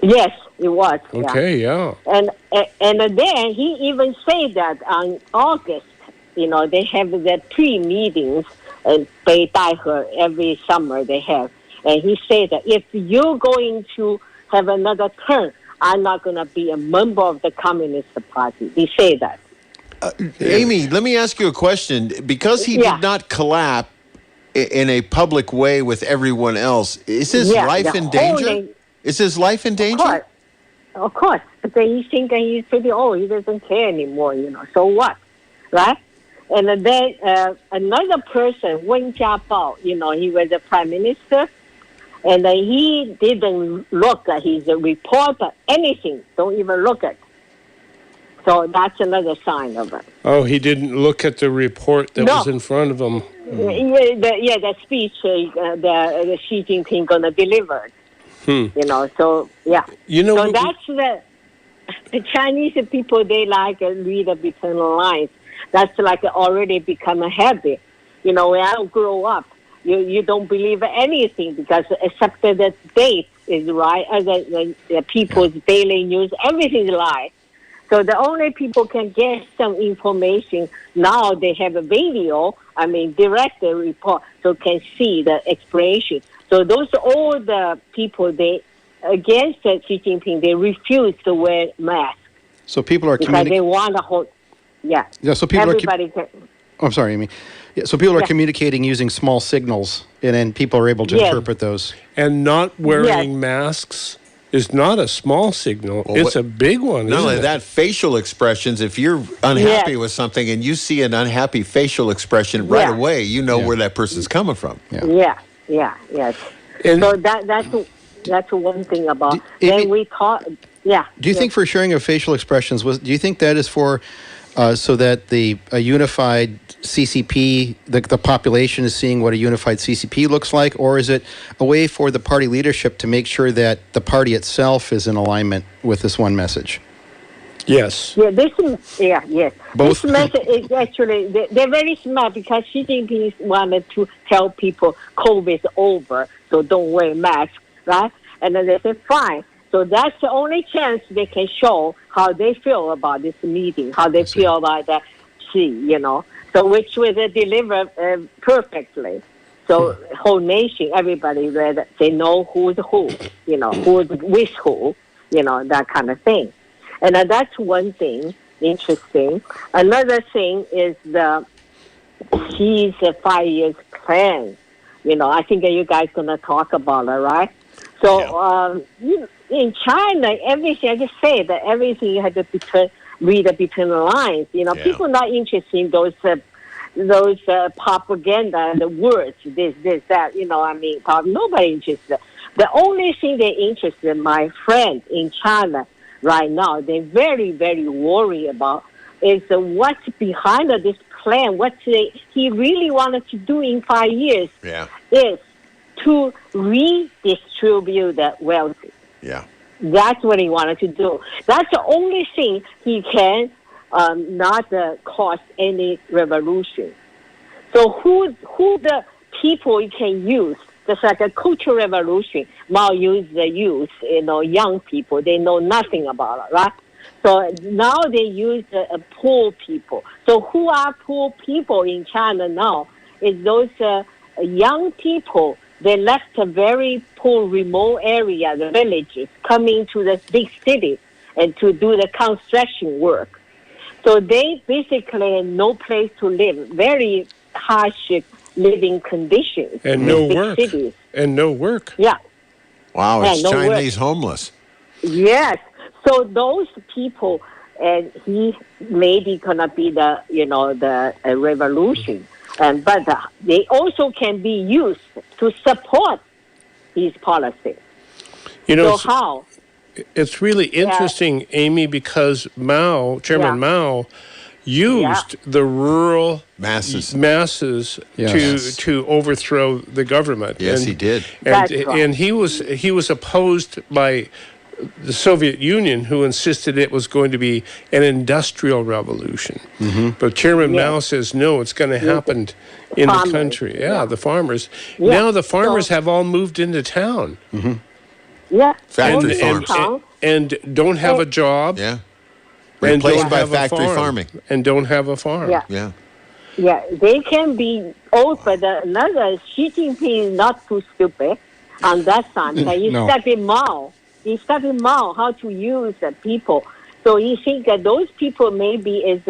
[SPEAKER 13] Yes, he was.
[SPEAKER 1] Okay, yeah.
[SPEAKER 13] And then he even said that on August, they have the pre-meetings in Beijing every summer they have. And he said that if you're going to have another term, I'm not going to be a member of the Communist Party. He said that.
[SPEAKER 2] Amy, let me ask you a question. Because he did not collab in a public way with everyone else, is his life in danger? Is his life in danger?
[SPEAKER 13] Of course. But he thinks he's pretty old. He doesn't care anymore, So what? Right? And then another person, Wen Jiabao, he was the prime minister, and he didn't look at his report or anything. Don't even look at. So that's another sign of it.
[SPEAKER 1] Oh, he didn't look at the report that was in front of him.
[SPEAKER 13] The speech the Xi Jinping going to deliver. So, yeah. So that's the Chinese people, they like read between the lines. That's like already become a habit. When I grow up, you don't believe anything because except that the date is right, the people's daily news, everything is lie. So the only people can get some information now, they have a video, direct report, so can see the explanation. So those all the people, they against Xi Jinping, they refuse to wear masks.
[SPEAKER 3] So people are
[SPEAKER 13] because they want to hold. Yeah.
[SPEAKER 3] So people
[SPEAKER 13] everybody
[SPEAKER 3] are. I'm sorry, Amy. Yeah, so people are communicating using small signals, and then people are able to interpret those.
[SPEAKER 1] And not wearing masks is not a small signal. It's a big one.
[SPEAKER 2] Not only that, facial expressions. If you're unhappy with something and you see an unhappy facial expression right away, you know where that person's coming from.
[SPEAKER 13] Yes. And so that's one thing about. Then we talk. Yeah.
[SPEAKER 3] Do you think for sharing of facial expressions do you think that is for so that a unified CCP, the population is seeing what a unified CCP looks like, or is it a way for the party leadership to make sure that the party itself is in alignment with this one message?
[SPEAKER 1] Yes.
[SPEAKER 13] Yeah, yes.
[SPEAKER 3] Both.
[SPEAKER 13] This message is actually, they're very smart because Xi Jinping wanted to tell people COVID is over, so don't wear masks, right? And then they said, fine. So that's the only chance they can show how they feel about this meeting, how they feel about that Xi, So which was delivered perfectly. So whole nation, everybody read, they know who's who, who's with who, that kind of thing. And that's one thing interesting. Another thing is Xi's 5 years plan. I think that you guys going to talk about it, right? So in China, everything, I just say that everything you have to read between the lines. People not interested in those propaganda, the words, this, that, nobody interested. The only thing they're interested in, my friend in China right now, they're very, very worried about is what's behind this plan, what he really wanted to do in 5 years is to redistribute the wealth.
[SPEAKER 2] Yeah.
[SPEAKER 13] That's what he wanted to do. That's the only thing he can not cause any revolution. So who the people he can use? Just like a cultural revolution, Mao used the youth, young people. They know nothing about it, right? So now they use poor people. So who are poor people in China now? Is those young people. They left a very poor, remote area, the villages, coming to the big city and to do the construction work. So they basically have no place to live, very harsh living conditions.
[SPEAKER 1] And no work.
[SPEAKER 13] Cities.
[SPEAKER 1] And no work.
[SPEAKER 13] Yeah.
[SPEAKER 2] Wow, it's Chinese homeless.
[SPEAKER 13] Yes. So those people, and he maybe gonna be the revolution, but they also can be used to support his policy. So how?
[SPEAKER 1] It's really interesting, Amy, because Chairman Mao, used the rural masses to overthrow the government.
[SPEAKER 2] Yes, he did.
[SPEAKER 1] And he was opposed by the Soviet Union, who insisted it was going to be an industrial revolution. But Chairman Mao says, no, it's going to happen in the country. The farmers. Now the farmers have all moved into town.
[SPEAKER 2] Factory farms.
[SPEAKER 1] And don't have a job. Replaced by factory farming. And don't have a farm.
[SPEAKER 13] Yeah, they can be old, but another Xi Jinping is not too stupid on that side. He studied Mao. He studied Mao, how to use the people. So he thinks that those people maybe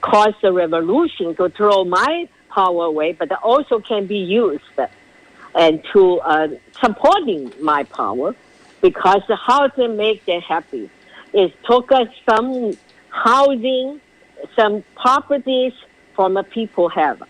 [SPEAKER 13] cause a revolution to throw my power away, but also can be used and to supporting my power, because how to make them happy is took us some housing, some properties from the people have.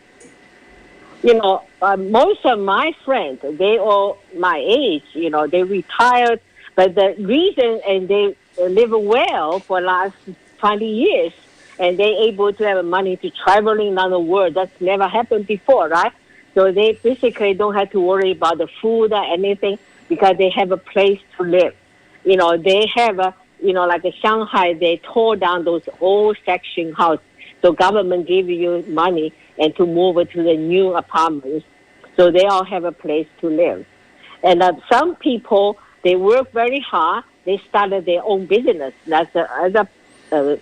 [SPEAKER 13] Most of my friends, they all my age, they retired, but the reason, and they live well for last 20 years, and they able to have money to traveling around the world. That's never happened before, right? So they basically don't have to worry about the food or anything, because they have a place to live. They have like in Shanghai, they tore down those old section houses. So government give you money and to move to the new apartments. So they all have a place to live. And some people, they work very hard. They started their own business. That's the other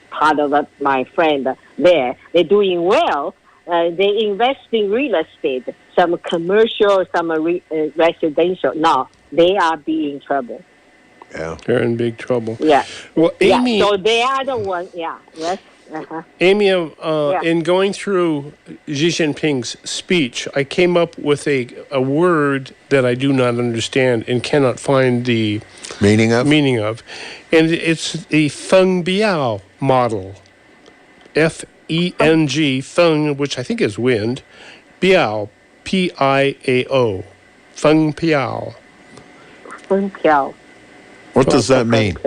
[SPEAKER 13] part of my friend there. They're doing well. They invest in real estate, some commercial, some residential. Now, they are being in trouble.
[SPEAKER 1] Yeah. They're in big trouble.
[SPEAKER 13] Yeah.
[SPEAKER 1] Well, Amy...
[SPEAKER 13] So they are the ones, yes.
[SPEAKER 1] Amy, in going through Xi Jinping's speech, I came up with a word that I do not understand and cannot find the
[SPEAKER 2] meaning of.
[SPEAKER 1] And it's the Feng Biao model. F-E-N-G, Feng, which I think is wind, Biao, P-I-A-O, Feng Biao.
[SPEAKER 13] Feng Biao.
[SPEAKER 2] What does that mean?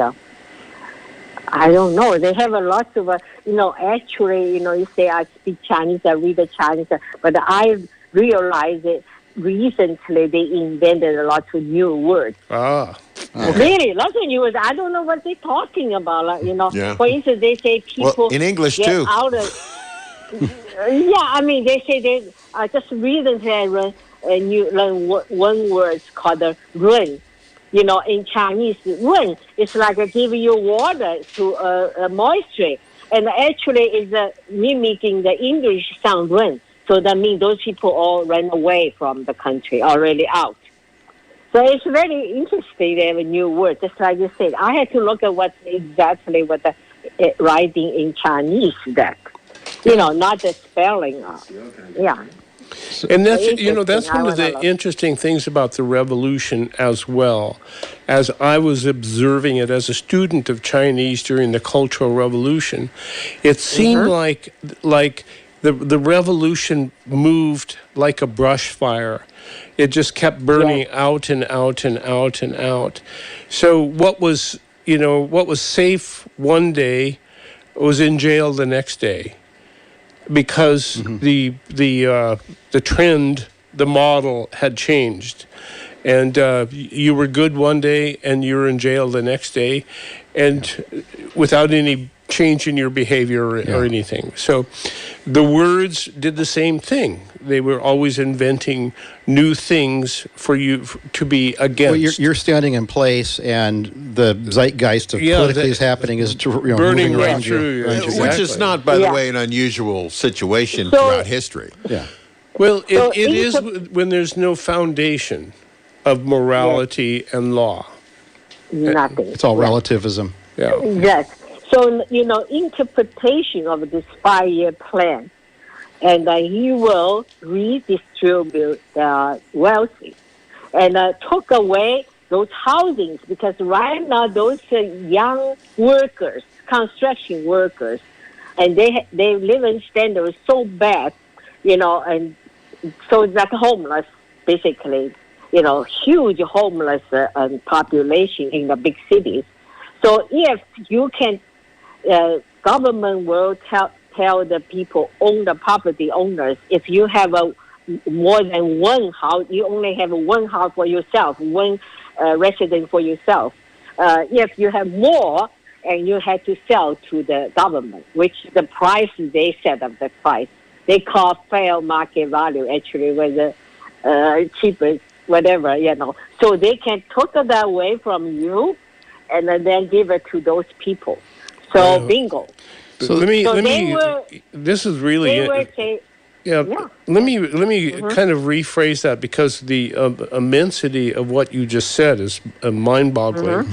[SPEAKER 13] I don't know. They have a lot of, actually, you say I speak Chinese, I read the Chinese, but I realized that recently they invented a lot of new words. Really, lots of new words. I don't know what they're talking about. For instance, they say people
[SPEAKER 2] in English
[SPEAKER 13] get
[SPEAKER 2] too.
[SPEAKER 13] Out of, they say they just recently I learn one word called run. In Chinese, run is like giving you water to moisture, and actually is mimicking the English sound run. So that means those people all ran away from the country, already out. So it's very interesting. They have a new word, just like you said. I had to look at what the writing in Chinese that, not the spelling.
[SPEAKER 1] And that's one of the interesting things about the revolution as well. As I was observing it as a student of Chinese during the Cultural Revolution, it seemed like the revolution moved like a brush fire. It just kept burning out and out and out and out. So what was safe one day was in jail the next day, because the trend, the model had changed, and you were good one day and you were in jail the next day, and without any change in your behavior or anything. So the words did the same thing. They were always inventing new things for you to be against.
[SPEAKER 3] Well, you're standing in place, and the zeitgeist of politically is happening is
[SPEAKER 1] burning
[SPEAKER 3] moving around you.
[SPEAKER 2] Which is not, by the way, an unusual situation throughout history.
[SPEAKER 3] Yeah.
[SPEAKER 1] Well, it is when there's no foundation of morality and law.
[SPEAKER 13] Nothing.
[SPEAKER 3] It's all relativism.
[SPEAKER 1] Yeah.
[SPEAKER 13] Yes. So, interpretation of this 5-year plan, and he will redistribute the wealthy, and took away those housings, because right now those young workers, construction workers, and they living standard is so bad, and so it's like homeless, basically, huge homeless population in the big cities. So if you can, government will tell the people, own the property owners, if you have more than one house, you only have one house for yourself, one resident for yourself. If you have more, and you have to sell to the government, which the price they set up the price. They call fair market value, actually, with the cheapest, whatever, So they can take that away from you and then give it to those people. So, bingo.
[SPEAKER 1] So let me. This is really. Let me kind of rephrase that, because the immensity of what you just said is mind-boggling.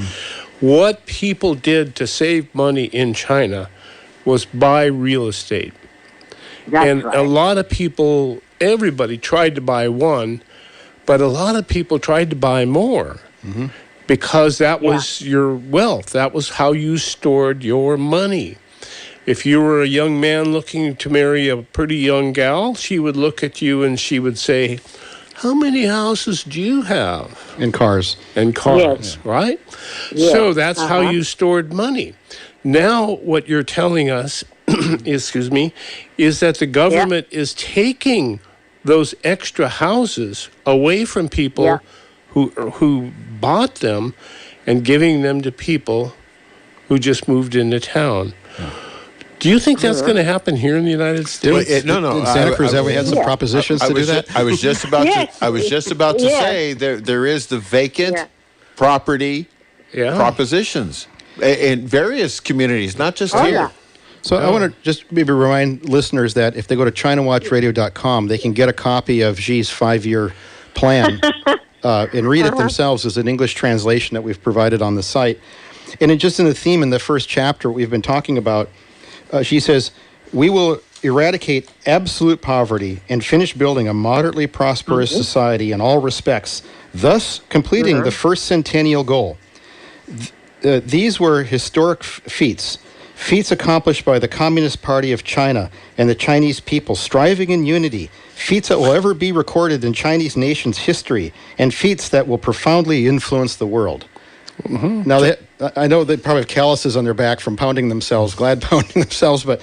[SPEAKER 1] What people did to save money in China was buy real estate. That's right. A lot of people, everybody tried to buy one, but a lot of people tried to buy more because that was your wealth. That was how you stored your money. If you were a young man looking to marry a pretty young gal, she would look at you and she would say, how many houses do you have?
[SPEAKER 3] And cars.
[SPEAKER 1] Right? Yes. So that's how you stored money. Now what you're telling us, excuse me, is that the government is taking those extra houses away from people who bought them and giving them to people who just moved into town. Do you think that's going to happen here in the United States?
[SPEAKER 3] No. In Santa Cruz, have we had some propositions to do that?
[SPEAKER 2] I was just about to. I was just about to say there is the vacant property propositions in various communities, not just here.
[SPEAKER 3] So I want to just maybe remind listeners that if they go to ChinaWatchRadio.com, they can get a copy of Xi's 5-year plan and read it themselves as an English translation that we've provided on the site. And just in the theme in the first chapter we've been talking about, she says, we will eradicate absolute poverty and finish building a moderately prosperous society in all respects, thus completing the first centennial goal. These were historic feats accomplished by the Communist Party of China and the Chinese people, striving in unity, feats that will ever be recorded in Chinese nation's history, and feats that will profoundly influence the world. Now, I know they probably have calluses on their back from pounding themselves, glad pounding themselves, but,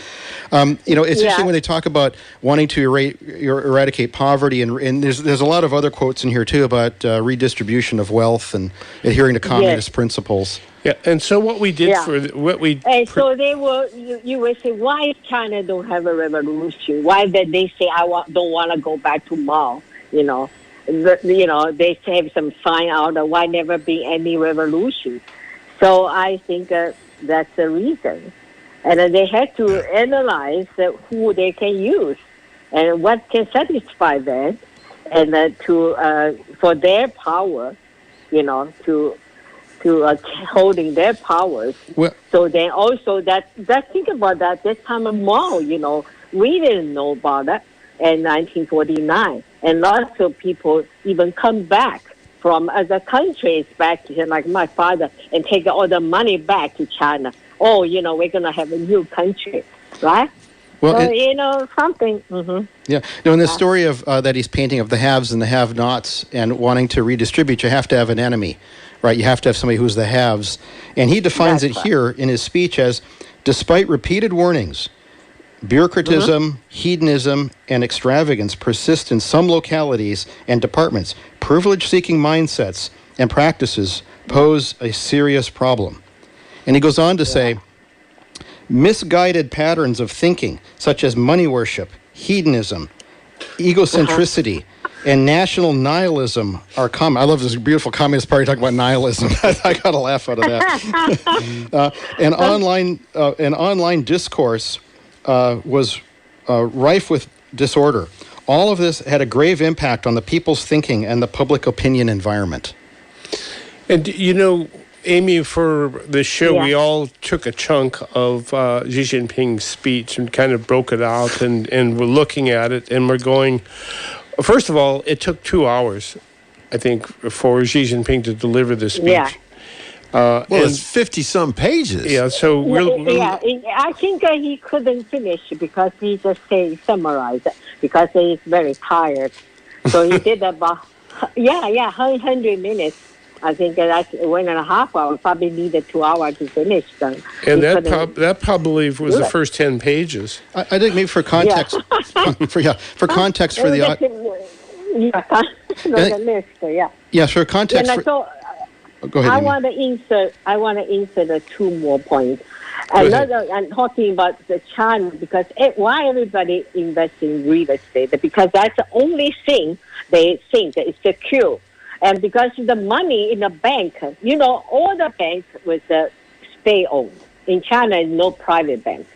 [SPEAKER 3] it's interesting when they talk about wanting to eradicate poverty, and there's a lot of other quotes in here, too, about redistribution of wealth and adhering to communist principles.
[SPEAKER 1] Yeah, and so what we did
[SPEAKER 13] And so they will, you will say, why China don't have a revolution? Why did they say, don't want to go back to Mao, they have some sign out of why never be any revolution. So I think that's the reason. And they have to analyze who they can use and what can satisfy them, and for their power, to holding their powers. So then also think about that. This time of Mao, we didn't know about that in 1949. And lots of people even come back from other countries back to, like my father, and take all the money back to China. Oh, we're going to have a new country, right?
[SPEAKER 3] Well,
[SPEAKER 13] so, something.
[SPEAKER 3] Yeah. In the story of that he's painting of the haves and the have-nots and wanting to redistribute, you have to have an enemy, right? You have to have somebody who's the haves. And he defines here in his speech as, despite repeated warnings, bureaucratism, hedonism, and extravagance persist in some localities and departments. Privilege-seeking mindsets and practices pose a serious problem. And he goes on to say, misguided patterns of thinking, such as money worship, hedonism, egocentricity, and national nihilism are common. I love this beautiful Communist Party talking about nihilism. I got a laugh out of that. An online discourse was rife with disorder. All of this had a grave impact on the people's thinking and the public opinion environment.
[SPEAKER 1] And, Amy, for the show, we all took a chunk of Xi Jinping's speech and kind of broke it out, and we're looking at it, and we're going, first of all, it took 2 hours I think, for Xi Jinping to deliver the speech.
[SPEAKER 13] Yeah.
[SPEAKER 2] Well, it's 50-some pages.
[SPEAKER 1] Yeah, so
[SPEAKER 13] I think he couldn't finish because he just summarized because he's very tired. So he did about 100 minutes. I think that's 1.5 hours. Probably needed 2 hours to finish them.
[SPEAKER 1] And that probably was the first 10 pages.
[SPEAKER 3] I think maybe for context, for context for the for context.
[SPEAKER 13] And so,
[SPEAKER 3] go ahead.
[SPEAKER 13] I want to insert 2 more points. Another, I'm talking about the China because why everybody invests in real estate? Because that's the only thing they think is secure. And because the money in the bank, all the banks was state-owned. In China, no private bank.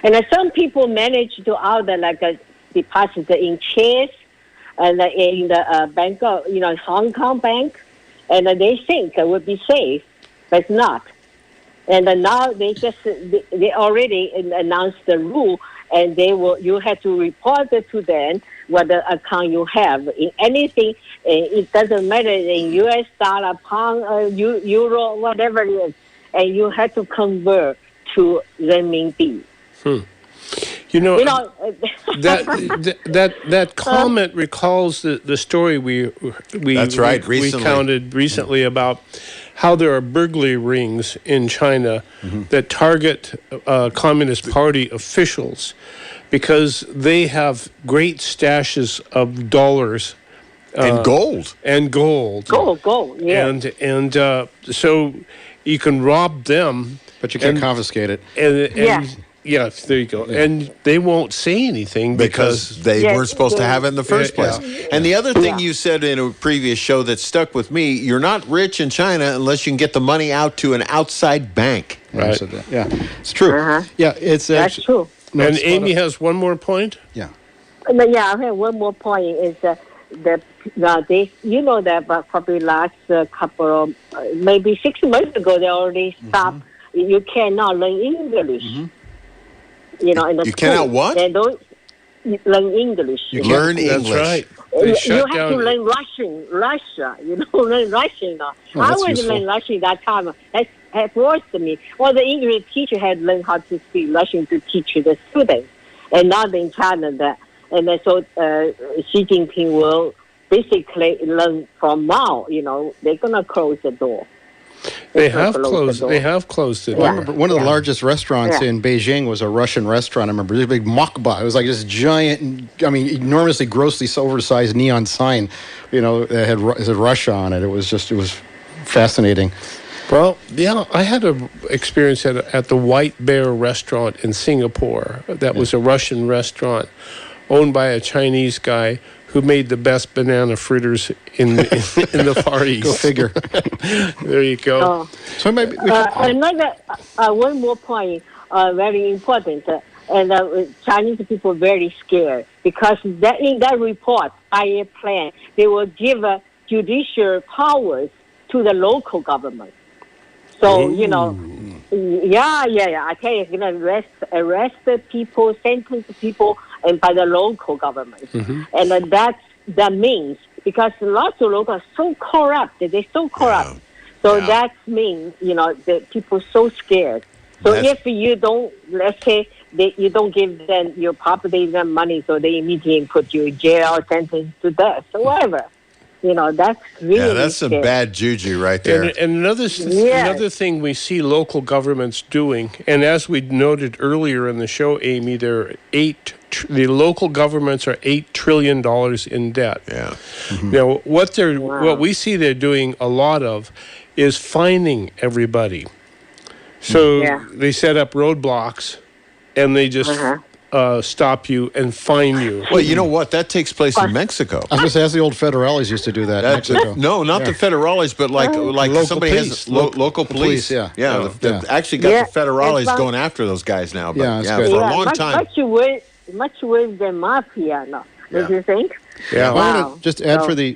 [SPEAKER 13] And some people manage to deposit in Chase and in the bank, Hong Kong bank, and they think it would be safe, but it's not. And now they already announced the rule, and you have to report it to them what the account you have in anything. It doesn't matter in U.S. dollar, pound, euro, whatever it is, and you have to convert to renminbi.
[SPEAKER 1] That comment recalls the story we counted recently about how there are burglary rings in China that target Communist Party officials because they have great stashes of dollars
[SPEAKER 2] and gold.
[SPEAKER 13] Gold, yeah.
[SPEAKER 1] And so you can rob them,
[SPEAKER 3] but you can't confiscate it.
[SPEAKER 1] Yeah, there you go. And they won't say anything
[SPEAKER 2] because they weren't supposed to have it in the first place. Yeah. And the other thing you said in a previous show that stuck with me, you're not rich in China unless you can get the money out to an outside bank.
[SPEAKER 3] Right. Yeah, it's true. Yeah, that's
[SPEAKER 13] true.
[SPEAKER 1] And Amy has one more point?
[SPEAKER 3] Yeah.
[SPEAKER 13] I have one more point is that probably last couple of, maybe 6 months ago, they already stopped. You cannot learn English. In the
[SPEAKER 2] you cannot what?
[SPEAKER 13] They don't learn English.
[SPEAKER 2] You learn English.
[SPEAKER 1] That's right.
[SPEAKER 13] You have to learn Russia. Learn Russian now. I was learning Russian that time. That forced me. Well, the English teacher had learned how to speak Russian to teach the students. And now in China, so Xi Jinping will basically learn from now. They're going to close the door.
[SPEAKER 1] They have closed it.
[SPEAKER 3] I remember one of the largest restaurants in Beijing was a Russian restaurant. I remember it was a big mokba. It was like this giant, enormously grossly oversized neon sign. That had Russia on it. It was fascinating.
[SPEAKER 1] Well, I had an experience at the White Bear restaurant in Singapore. That was a Russian restaurant owned by a Chinese guy who made the best banana fritters in the Far East.
[SPEAKER 3] Go figure.
[SPEAKER 1] There you go.
[SPEAKER 3] So maybe
[SPEAKER 13] another one more point, very important. Chinese people are very scared because in that report, IA plan, they will give judicial powers to the local government. So, I tell you, you're going to arrest people, sentence people, and by the local government. And that means, because lots of locals are so corrupt, they're so corrupt. So that means, the people are so scared. So if you don't, let's say, you don't give them your property, them money, so they immediately put you in jail, sentenced to death, or whatever. That's really
[SPEAKER 2] that's some bad juju right there.
[SPEAKER 1] And another thing we see local governments doing, and as we noted earlier in the show, Amy, the local governments are $8 trillion in debt.
[SPEAKER 2] Yeah.
[SPEAKER 1] Now, what we see they're doing a lot of is fining everybody. So they set up roadblocks, and they just stop you and fine you.
[SPEAKER 2] Well, you know what? That takes place in Mexico.
[SPEAKER 3] I was going to say, as the old federales used to do that in Mexico.
[SPEAKER 2] No, not the federales, but like somebody
[SPEAKER 3] police.
[SPEAKER 2] has local police. They've actually got the federales going after those guys now. But for a long time.
[SPEAKER 13] Much worse than mafia now. Don't you think?
[SPEAKER 3] Yeah. Wow. I want to just add for the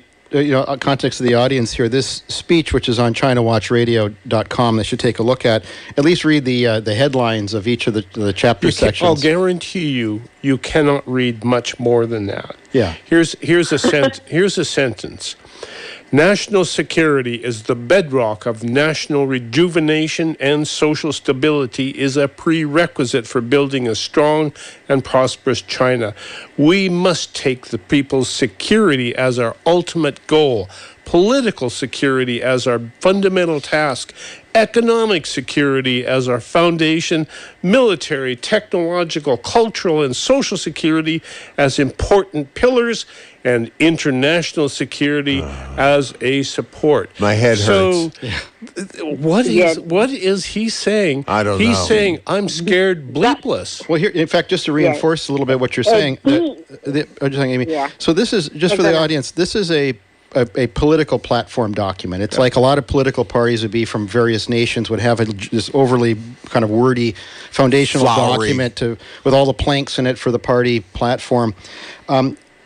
[SPEAKER 3] context of the audience here, this speech, which is on ChinaWatchRadio.com, they should take a look at least read the headlines of each of the chapter sections.
[SPEAKER 1] I'll guarantee you cannot read much more than that.
[SPEAKER 3] Yeah.
[SPEAKER 1] Here's a sentence. National security is the bedrock of national rejuvenation, and social stability is a prerequisite for building a strong and prosperous China. We must take the people's security as our ultimate goal, political security as our fundamental task, economic security as our foundation, military, technological, cultural, and social security as important pillars, and international security as a support.
[SPEAKER 2] My head hurts.
[SPEAKER 1] What is he saying?
[SPEAKER 2] I don't know.
[SPEAKER 1] He's saying, I'm scared bleepless.
[SPEAKER 3] Well, here, in fact, just to reinforce a little bit what you're saying, Amy. So this is, just for the audience, this is a political platform document. It's like a lot of political parties would be from various nations would have this overly kind of wordy foundational document with all the planks in it for the party platform.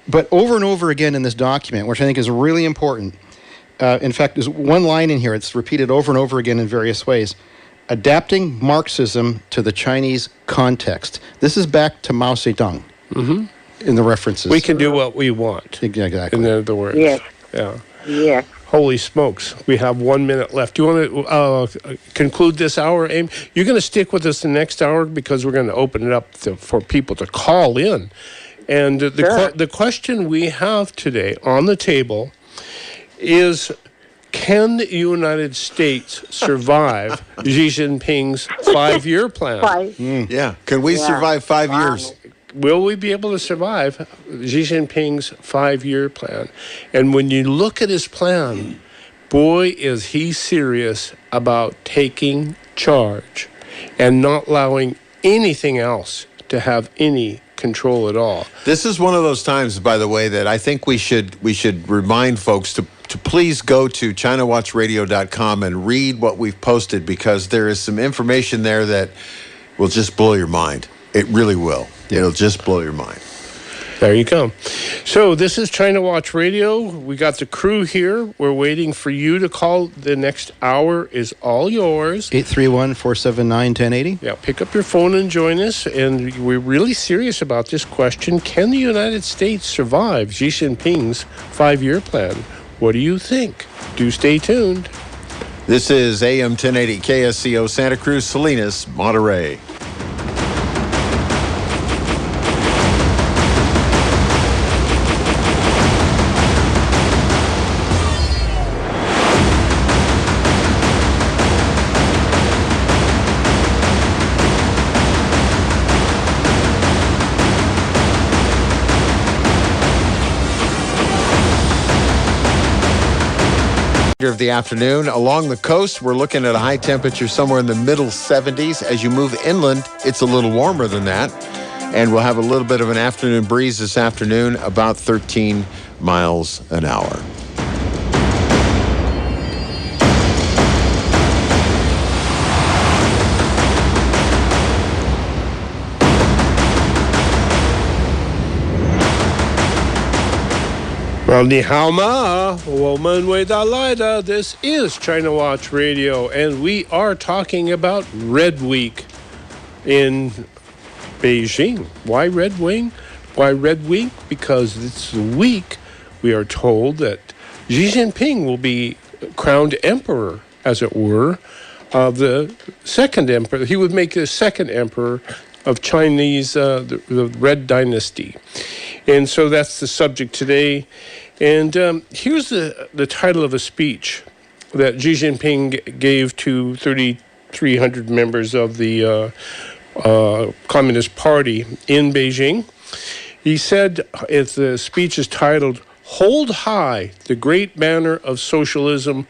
[SPEAKER 3] But over and over again in this document, which I think is really important, in fact, there's one line in here, it's repeated over and over again in various ways, adapting Marxism to the Chinese context. This is back to Mao Zedong in the references.
[SPEAKER 1] We can do what we want.
[SPEAKER 3] Exactly.
[SPEAKER 1] In other words.
[SPEAKER 13] Yes.
[SPEAKER 1] Yeah.
[SPEAKER 13] Yes.
[SPEAKER 1] Holy smokes. We have 1 minute left. Do you want to conclude this hour, Amy? You're going to stick with us the next hour because we're going to open it up for people to call in. And the question we have today on the table is, can the United States survive Xi Jinping's 5-year plan?
[SPEAKER 2] Yeah. Can we survive 5 years?
[SPEAKER 1] Will we be able to survive Xi Jinping's 5-year plan? And when you look at his plan, boy, is he serious about taking charge and not allowing anything else to have any control at all.
[SPEAKER 2] This is one of those times, by the way, that I think we should remind folks to please go to ChinaWatchRadio.com and read what we've posted, because there is some information there that will just blow your mind. It really will. It'll just blow your mind.
[SPEAKER 1] There you go. So this is China Watch Radio. We got the crew here. We're waiting for you to call. The next hour is all yours.
[SPEAKER 3] 831-479-1080.
[SPEAKER 1] Yeah, pick up your phone and join us. And we're really serious about this question. Can the United States survive Xi Jinping's 5-year plan? What do you think? Do stay tuned.
[SPEAKER 2] This is AM 1080 KSCO Santa Cruz, Salinas, Monterey. Of the afternoon. Along the coast, we're looking at a high temperature somewhere in the middle 70s. As you move inland, it's a little warmer than that. And we'll have a little bit of an afternoon breeze this afternoon, about 13 miles an hour.
[SPEAKER 1] Well, ni hao ma, 我们伟大来的. This is China Watch Radio, and we are talking about Red Week in Beijing. Why Red Week? Why Red Week? Because this week we are told that Xi Jinping will be crowned emperor, as it were, of the second emperor. He would make the second emperor of Chinese, the Red Dynasty. And so that's the subject today. And here's the title of a speech that Xi Jinping gave to 3,300 members of the Communist Party in Beijing. He said, if the speech is titled, "Hold High the Great Banner of Socialism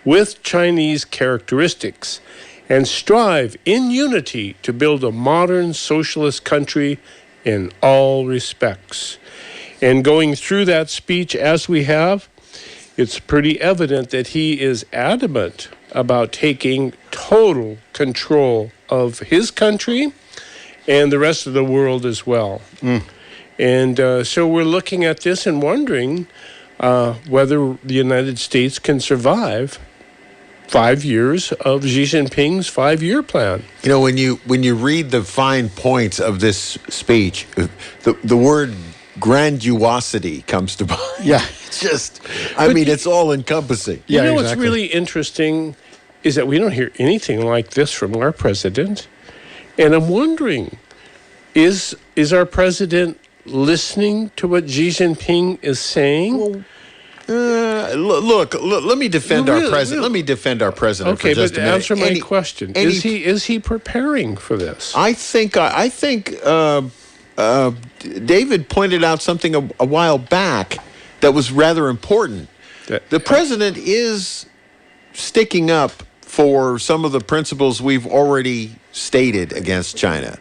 [SPEAKER 1] with Chinese Characteristics, and strive in unity to build a modern socialist country in all respects." And going through that speech as we have, it's pretty evident that he is adamant about taking total control of his country and the rest of the world as well. And so we're looking at this and wondering whether the United States can survive 5 years of Xi Jinping's 5-year plan.
[SPEAKER 2] You know, when you read the fine points of this speech, the word grandiosity comes to mind.
[SPEAKER 3] Yeah,
[SPEAKER 2] just, I mean, it's all encompassing.
[SPEAKER 1] You know what's really interesting is that we don't hear anything like this from our president. And I'm wondering, is our president listening to what Xi Jinping is saying?
[SPEAKER 2] Look, let me defend our president. Let me defend our president for just a minute.
[SPEAKER 1] Answer my question. Is he preparing for this?
[SPEAKER 2] I think David pointed out something a while back that was rather important. The president is sticking up for some of the principles we've already stated against China.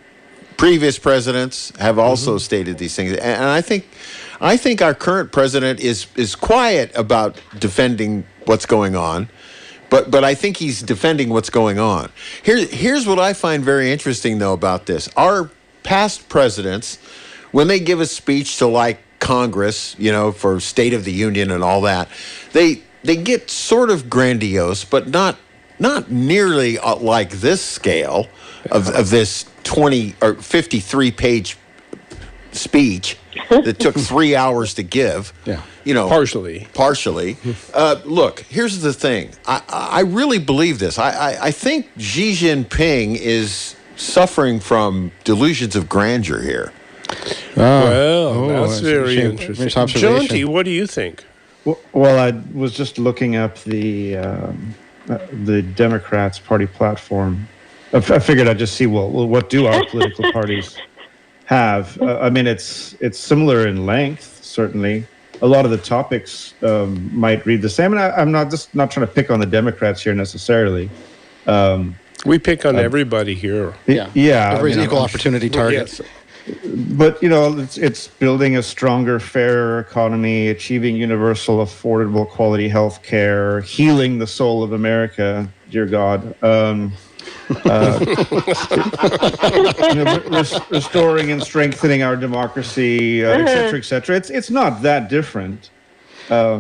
[SPEAKER 2] Previous presidents have also stated these things, and I think our current president is quiet about defending what's going on, but I think he's defending what's going on. Here's what I find very interesting though about this: our past presidents, when they give a speech to like Congress, for State of the Union and all that, they get sort of grandiose, but not nearly like this scale of this 20 or 53-page speech that took 3 hours to give.
[SPEAKER 1] Yeah.
[SPEAKER 2] Partially. Look, here's the thing. I really believe this. I think Xi Jinping is suffering from delusions of grandeur here.
[SPEAKER 1] That's very interesting. Jonty, what do you think?
[SPEAKER 4] Well, I was just looking up the Democrats' party platform. I figured I'd just see, what do our political parties have? I mean, it's similar in length, certainly. A lot of the topics might read the same, and I'm not trying to pick on the Democrats here necessarily.
[SPEAKER 1] We pick on everybody here.
[SPEAKER 3] Yeah. Everybody's an equal opportunity target.
[SPEAKER 1] Yes.
[SPEAKER 4] But, it's building a stronger, fairer economy, achieving universal, affordable, quality health care, healing the soul of America, dear God. Restoring and strengthening our democracy, et cetera, et cetera. It's not that different. I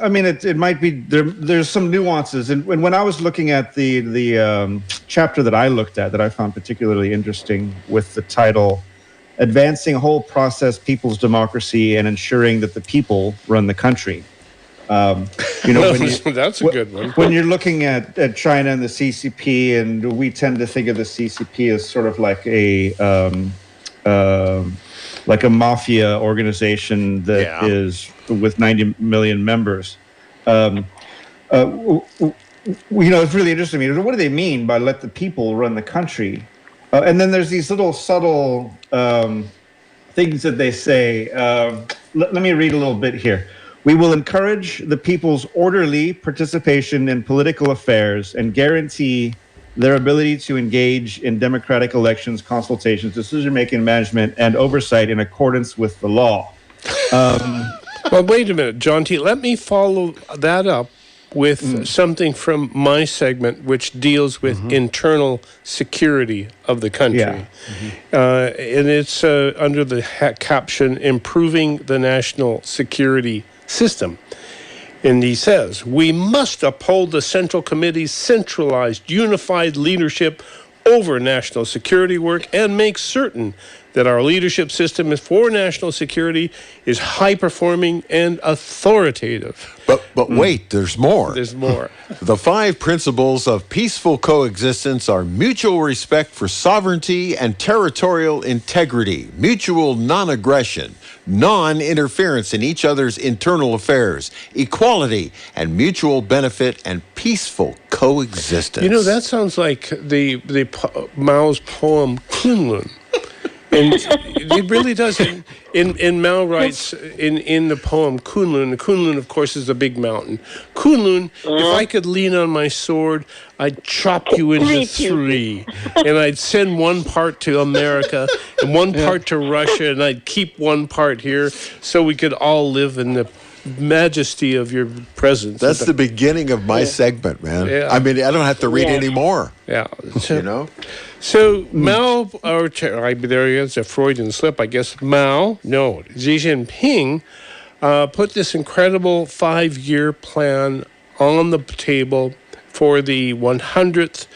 [SPEAKER 4] mean, it might be there's some nuances, and when I was looking at the chapter that I looked at that I found particularly interesting with the title "Advancing Whole Process People's Democracy and Ensuring that the People Run the Country."
[SPEAKER 1] That's a good one.
[SPEAKER 4] When you're looking at China and the CCP, and we tend to think of the CCP as sort of like a mafia organization that is with 90 million members. It's really interesting to me. What do they mean by let the people run the country? And then there's these little subtle things that they say. Let me read a little bit here. We will encourage the people's orderly participation in political affairs and guarantee their ability to engage in democratic elections, consultations, decision-making, management, and oversight in accordance with the law.
[SPEAKER 1] Well, wait a minute, John T. Let me follow that up with something from my segment, which deals with internal security of the country.
[SPEAKER 4] Yeah.
[SPEAKER 1] And it's under the caption, Improving the National Security System. And he says, we must uphold the Central Committee's centralized, unified leadership over national security work and make certain that our leadership system for national security is high-performing and authoritative.
[SPEAKER 2] But wait, there's more.
[SPEAKER 1] There's more.
[SPEAKER 2] The 5 principles of peaceful coexistence are mutual respect for sovereignty and territorial integrity, mutual non-aggression, non-interference in each other's internal affairs, equality and mutual benefit, and peaceful coexistence.
[SPEAKER 1] That sounds like the Mao's poem Kunlun. And it really does. In Mao writes in the poem Kunlun. Kunlun, of course, is a big mountain. Kunlun, if I could lean on my sword, I'd chop you into 3. And I'd send one part to America and one part to Russia, and I'd keep one part here so we could all live in the majesty of your presence.
[SPEAKER 2] That's the beginning of my segment, man.
[SPEAKER 1] Yeah.
[SPEAKER 2] I mean, I don't have to read any more.
[SPEAKER 1] Yeah.
[SPEAKER 2] So
[SPEAKER 1] Mao, there he is, a Freudian slip, I guess. Xi Jinping put this incredible 5-year plan on the table for the 100th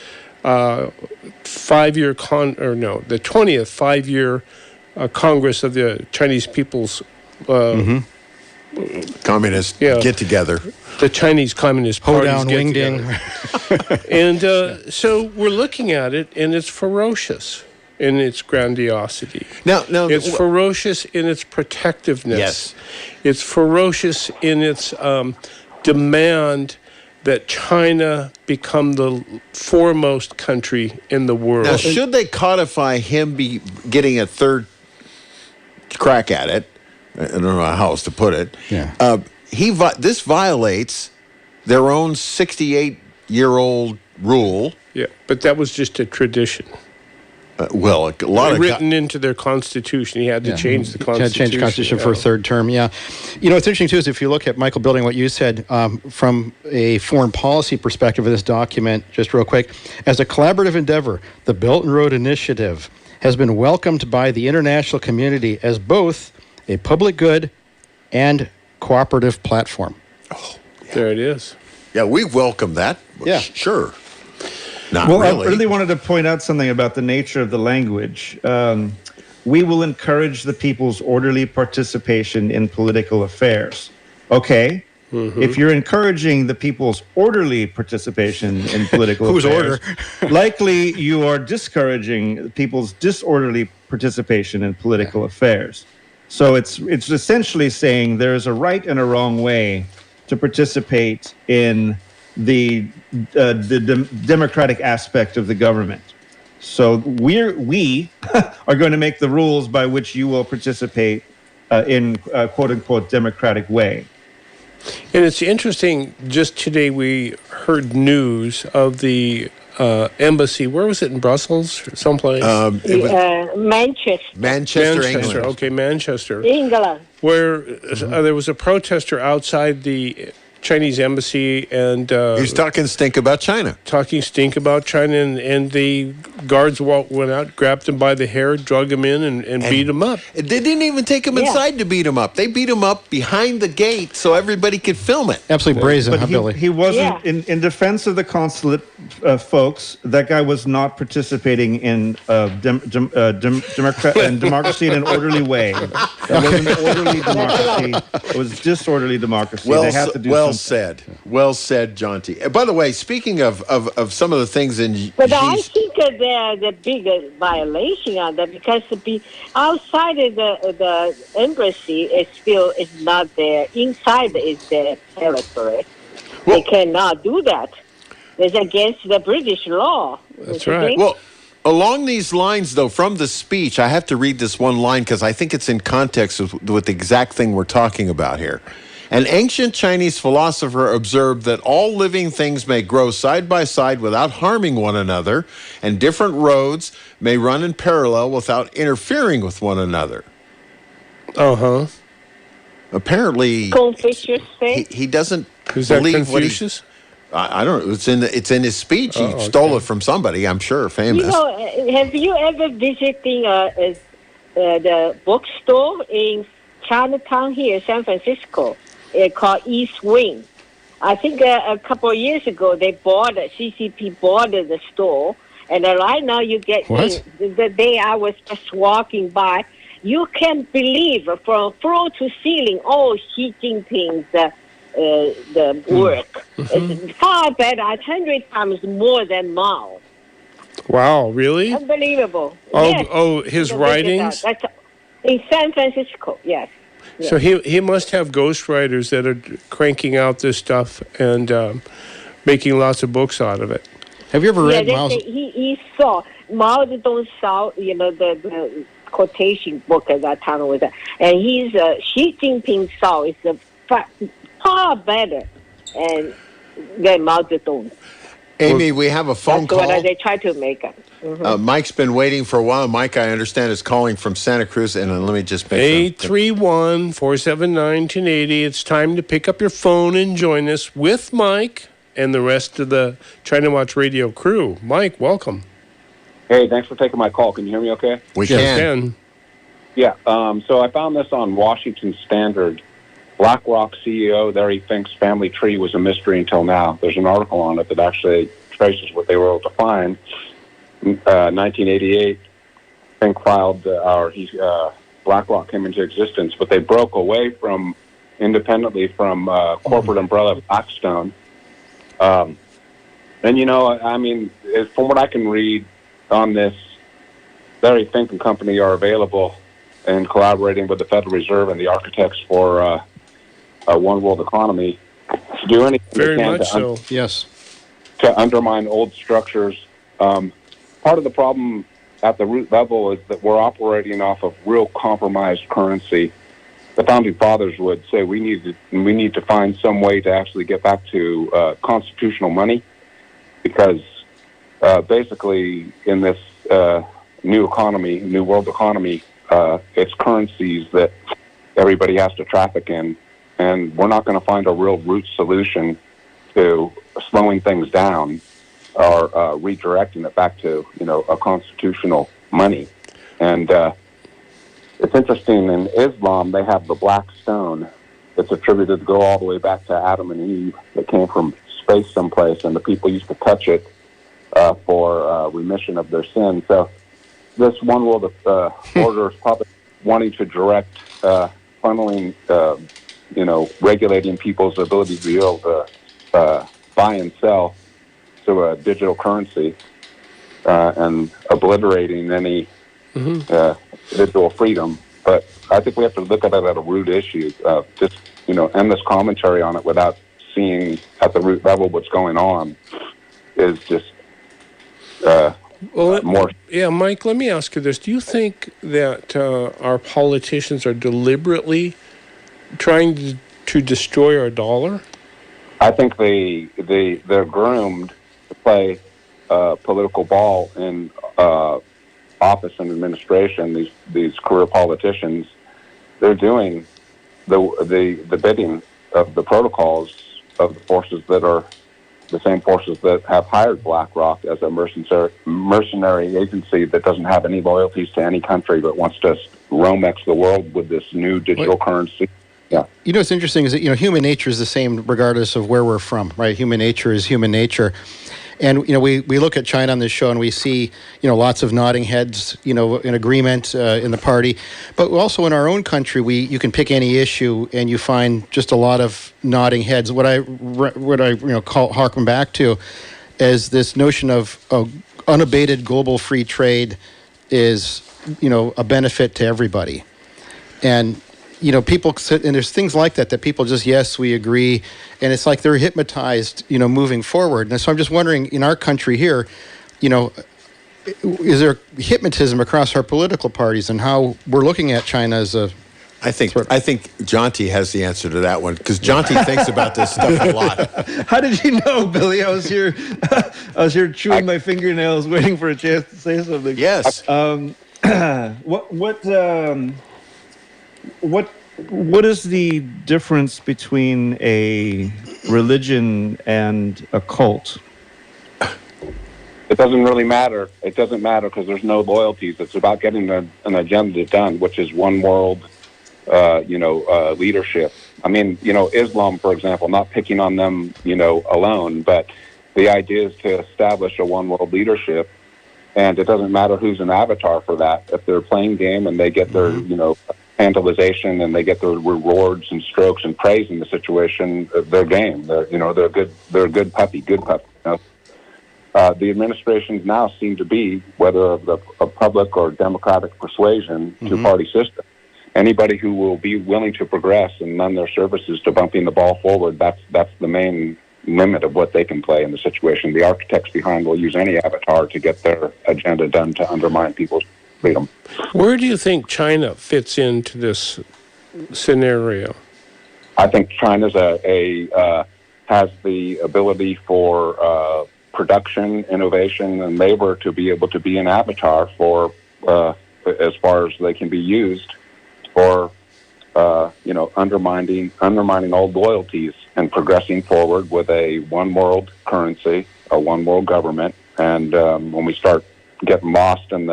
[SPEAKER 1] 5-year the 20th 5-year Congress of the Chinese People's
[SPEAKER 2] Communist get together.
[SPEAKER 1] The Chinese Communist Party.
[SPEAKER 3] Ho down, wing ding.
[SPEAKER 1] And so we're looking at it, and it's ferocious in its grandiosity.
[SPEAKER 2] Now,
[SPEAKER 1] it's ferocious in its protectiveness.
[SPEAKER 2] Yes.
[SPEAKER 1] It's ferocious in its demand that China become the foremost country in the world.
[SPEAKER 2] Now, should they codify him getting a third crack at it? I don't know how else to put it.
[SPEAKER 3] Yeah.
[SPEAKER 2] This violates their own 68-year-old rule.
[SPEAKER 1] Yeah, but that was just a tradition.
[SPEAKER 2] A lot of
[SPEAKER 1] written into their constitution. He had to change the constitution.
[SPEAKER 3] Had to change the constitution for a third term. Yeah, what's interesting too is if you look at Michael, building what you said from a foreign policy perspective of this document, just real quick, as a collaborative endeavor, the Belt and Road Initiative has been welcomed by the international community as both a public good and cooperative platform.
[SPEAKER 2] Oh,
[SPEAKER 1] there it is.
[SPEAKER 2] Yeah, we welcome that.
[SPEAKER 3] Yeah,
[SPEAKER 2] sure. Not
[SPEAKER 4] well,
[SPEAKER 2] really.
[SPEAKER 4] I really wanted to point out something about the nature of the language. We will encourage the people's orderly participation in political affairs. Okay. Mm-hmm. If you're encouraging the people's orderly participation in political affairs, likely you are discouraging people's disorderly participation in political affairs. So it's essentially saying there is a right and a wrong way to participate in the democratic aspect of the government. So we are going to make the rules by which you will participate in quote unquote democratic way.
[SPEAKER 1] And it's interesting, just today we heard news of the embassy. Where was it, in Brussels or someplace?
[SPEAKER 13] Manchester.
[SPEAKER 2] Manchester, England.
[SPEAKER 1] Okay, Manchester.
[SPEAKER 13] England.
[SPEAKER 1] Where there was a protester outside the Chinese embassy, and
[SPEAKER 2] he's talking stink about China.
[SPEAKER 1] And the guards went out, grabbed him by the hair, drug him in, and beat him up.
[SPEAKER 2] They didn't even take him inside to beat him up. They beat him up behind the gate so everybody could film it.
[SPEAKER 3] Absolutely brazen,
[SPEAKER 4] but
[SPEAKER 3] Billy?
[SPEAKER 4] He wasn't, in defense of the consulate folks, that guy was not participating in democracy in an orderly way. That wasn't orderly democracy. It was disorderly democracy. They have to do
[SPEAKER 2] Well said, John T. By the way, speaking of some of the things in...
[SPEAKER 13] But I think the bigger violation of that, because outside of the embassy is not there. Inside is their territory. They cannot do that. It's against the British law.
[SPEAKER 1] That's right.
[SPEAKER 2] Well, along these lines, though, from the speech, I have to read this one line because I think it's in context with the exact thing we're talking about here. An ancient Chinese philosopher observed that all living things may grow side by side without harming one another, and different roads may run in parallel without interfering with one another. Apparently,
[SPEAKER 13] Confucius
[SPEAKER 2] he doesn't
[SPEAKER 1] Is that
[SPEAKER 2] believe
[SPEAKER 1] Confucius?
[SPEAKER 2] I don't know. It's in his speech. He stole it from somebody, I'm sure, famous.
[SPEAKER 13] Have you ever visited the bookstore in Chinatown here, San Francisco? Called East Wing. I think a couple of years ago CCP bought the store, and right now you get the day I was just walking by, you can't believe from floor to ceiling all Xi Jinping's the work. It's far better, 100 times more than Mao.
[SPEAKER 1] Wow, really?
[SPEAKER 13] Unbelievable.
[SPEAKER 1] His writings?
[SPEAKER 13] That's in San Francisco, yes. Yeah.
[SPEAKER 1] So he must have ghostwriters that are cranking out this stuff and making lots of books out of it.
[SPEAKER 3] Have you ever read Mao's?
[SPEAKER 13] He saw Mao Zedong saw the quotation book at that time was and Xi Jinping saw is far better than Mao Zedong.
[SPEAKER 2] Amy, we have a phone call.
[SPEAKER 13] That's what they try to make it.
[SPEAKER 2] Mike's been waiting for a while. Mike, I understand, is calling from Santa Cruz. And let me just make
[SPEAKER 1] 831-479-1080. It's time to pick up your phone and join us with Mike and the rest of the China Watch Radio crew. Mike, welcome.
[SPEAKER 14] Hey, thanks for taking my call. Can you hear me okay?
[SPEAKER 2] We can.
[SPEAKER 14] Yeah, so I found this on Washington Standard. Blackrock CEO, there he thinks family tree was a mystery until now. There's an article on it that actually traces what they were able to find. 1988, Fink filed, BlackRock came into existence, but they broke away independently from corporate umbrella Blackstone. And, I mean, from what I can read on this, Larry Fink and company are available in collaborating with the Federal Reserve and the architects for a one world economy to do anything
[SPEAKER 1] Very
[SPEAKER 14] they can
[SPEAKER 1] much so. Yes.
[SPEAKER 14] to undermine old structures. Part of the problem at the root level is that we're operating off of real compromised currency. The founding fathers would say we need to find some way to actually get back to constitutional money, because basically in this new world economy, it's currencies that everybody has to traffic in, and we're not going to find a real root solution to slowing things down or redirecting it back to a constitutional money. And it's interesting, in Islam they have the black stone. It's attributed to go all the way back to Adam and Eve. It came from space someplace, and the people used to touch it for remission of their sins. So this one world order is probably wanting to direct funneling, regulating people's ability to be able to buy and sell to a digital currency and obliterating any individual freedom. But I think we have to look at it at a root issue. Just endless commentary on it without seeing at the root level what's going on is just more.
[SPEAKER 1] Yeah, Mike, let me ask you this. Do you think that our politicians are deliberately trying to destroy our dollar?
[SPEAKER 14] I think they're groomed to play political ball in office and administration. These career politicians, they're doing the bidding of the protocols of the forces that are the same forces that have hired BlackRock as a mercenary agency that doesn't have any loyalties to any country but wants to Romex the world with this new digital currency. Yeah.
[SPEAKER 3] What's interesting is that, human nature is the same regardless of where we're from, right? Human nature is human nature. And, we look at China on this show and we see, lots of nodding heads, in agreement in the party. But also in our own country, you can pick any issue and you find just a lot of nodding heads. What I harken back to is this notion of unabated global free trade is, a benefit to everybody. And people sit, and there's things like that people just, yes, we agree. And it's like they're hypnotized, moving forward. And so I'm just wondering, in our country here, is there hypnotism across our political parties and how we're looking at China as a...
[SPEAKER 2] I think Jonty has the answer to that one, because Jonty thinks about this stuff a lot.
[SPEAKER 4] How did you know, Billy? I was here chewing my fingernails, waiting for a chance to say something.
[SPEAKER 2] Yes.
[SPEAKER 4] What is the difference between a religion and a cult?
[SPEAKER 14] It doesn't really matter. It doesn't matter because there's no loyalties. It's about getting an agenda done, which is one world, leadership. I mean, Islam, for example, not picking on them, alone, but the idea is to establish a one world leadership. And it doesn't matter who's an avatar for that. If they're playing game and they get their, vandalization and they get their rewards and strokes and praise in the situation, their game. They're a good puppy. The administrations now seem to be, whether of a public or democratic persuasion, two-party system. Anybody who will be willing to progress and lend their services to bumping the ball forward, that's the main limit of what they can play in the situation. The architects behind will use any avatar to get their agenda done to undermine people's freedom.
[SPEAKER 1] Where do you think China fits into this scenario?
[SPEAKER 14] I think China's has the ability for production, innovation, and labor to be able to be an avatar for as far as they can be used for undermining old loyalties and progressing forward with a one world currency, a one world government. And when we start getting lost in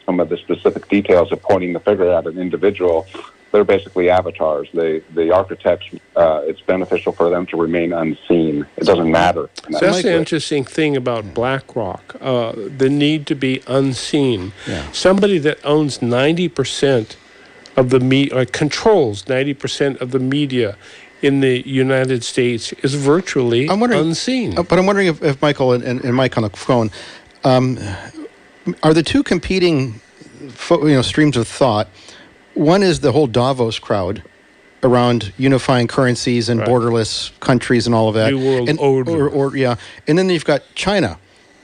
[SPEAKER 14] some of the specific details of pointing the finger at an individual, they're basically avatars. The architects, it's beneficial for them to remain unseen. It doesn't matter.
[SPEAKER 1] So that's the interesting thing about BlackRock, the need to be unseen.
[SPEAKER 3] Yeah.
[SPEAKER 1] Somebody that owns 90% of the controls 90% of the media in the United States is virtually unseen.
[SPEAKER 3] But I'm wondering if Michael and Mike on the phone, are the two competing streams of thought? One is the whole Davos crowd around unifying currencies and borderless countries and all of that.
[SPEAKER 1] New World Order.
[SPEAKER 3] And then you've got China.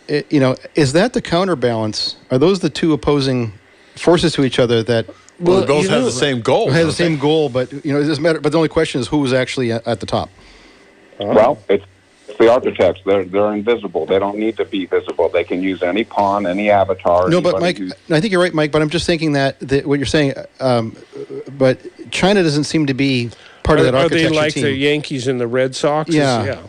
[SPEAKER 3] Is that the counterbalance? Are those the two opposing forces to each other that...
[SPEAKER 2] Well, they both have the same goal.
[SPEAKER 3] Have the same goal, but it doesn't matter. But the only question is who's actually at the top.
[SPEAKER 14] Well, it's the architects. They're invisible. They don't need to be visible. They can use any pawn, any avatar.
[SPEAKER 3] No, but Mike, I think you're right, Mike. But I'm just thinking that what you're saying. But China doesn't seem to be part of that architecture team.
[SPEAKER 1] Are they like the Yankees and the Red Sox?
[SPEAKER 3] Yeah.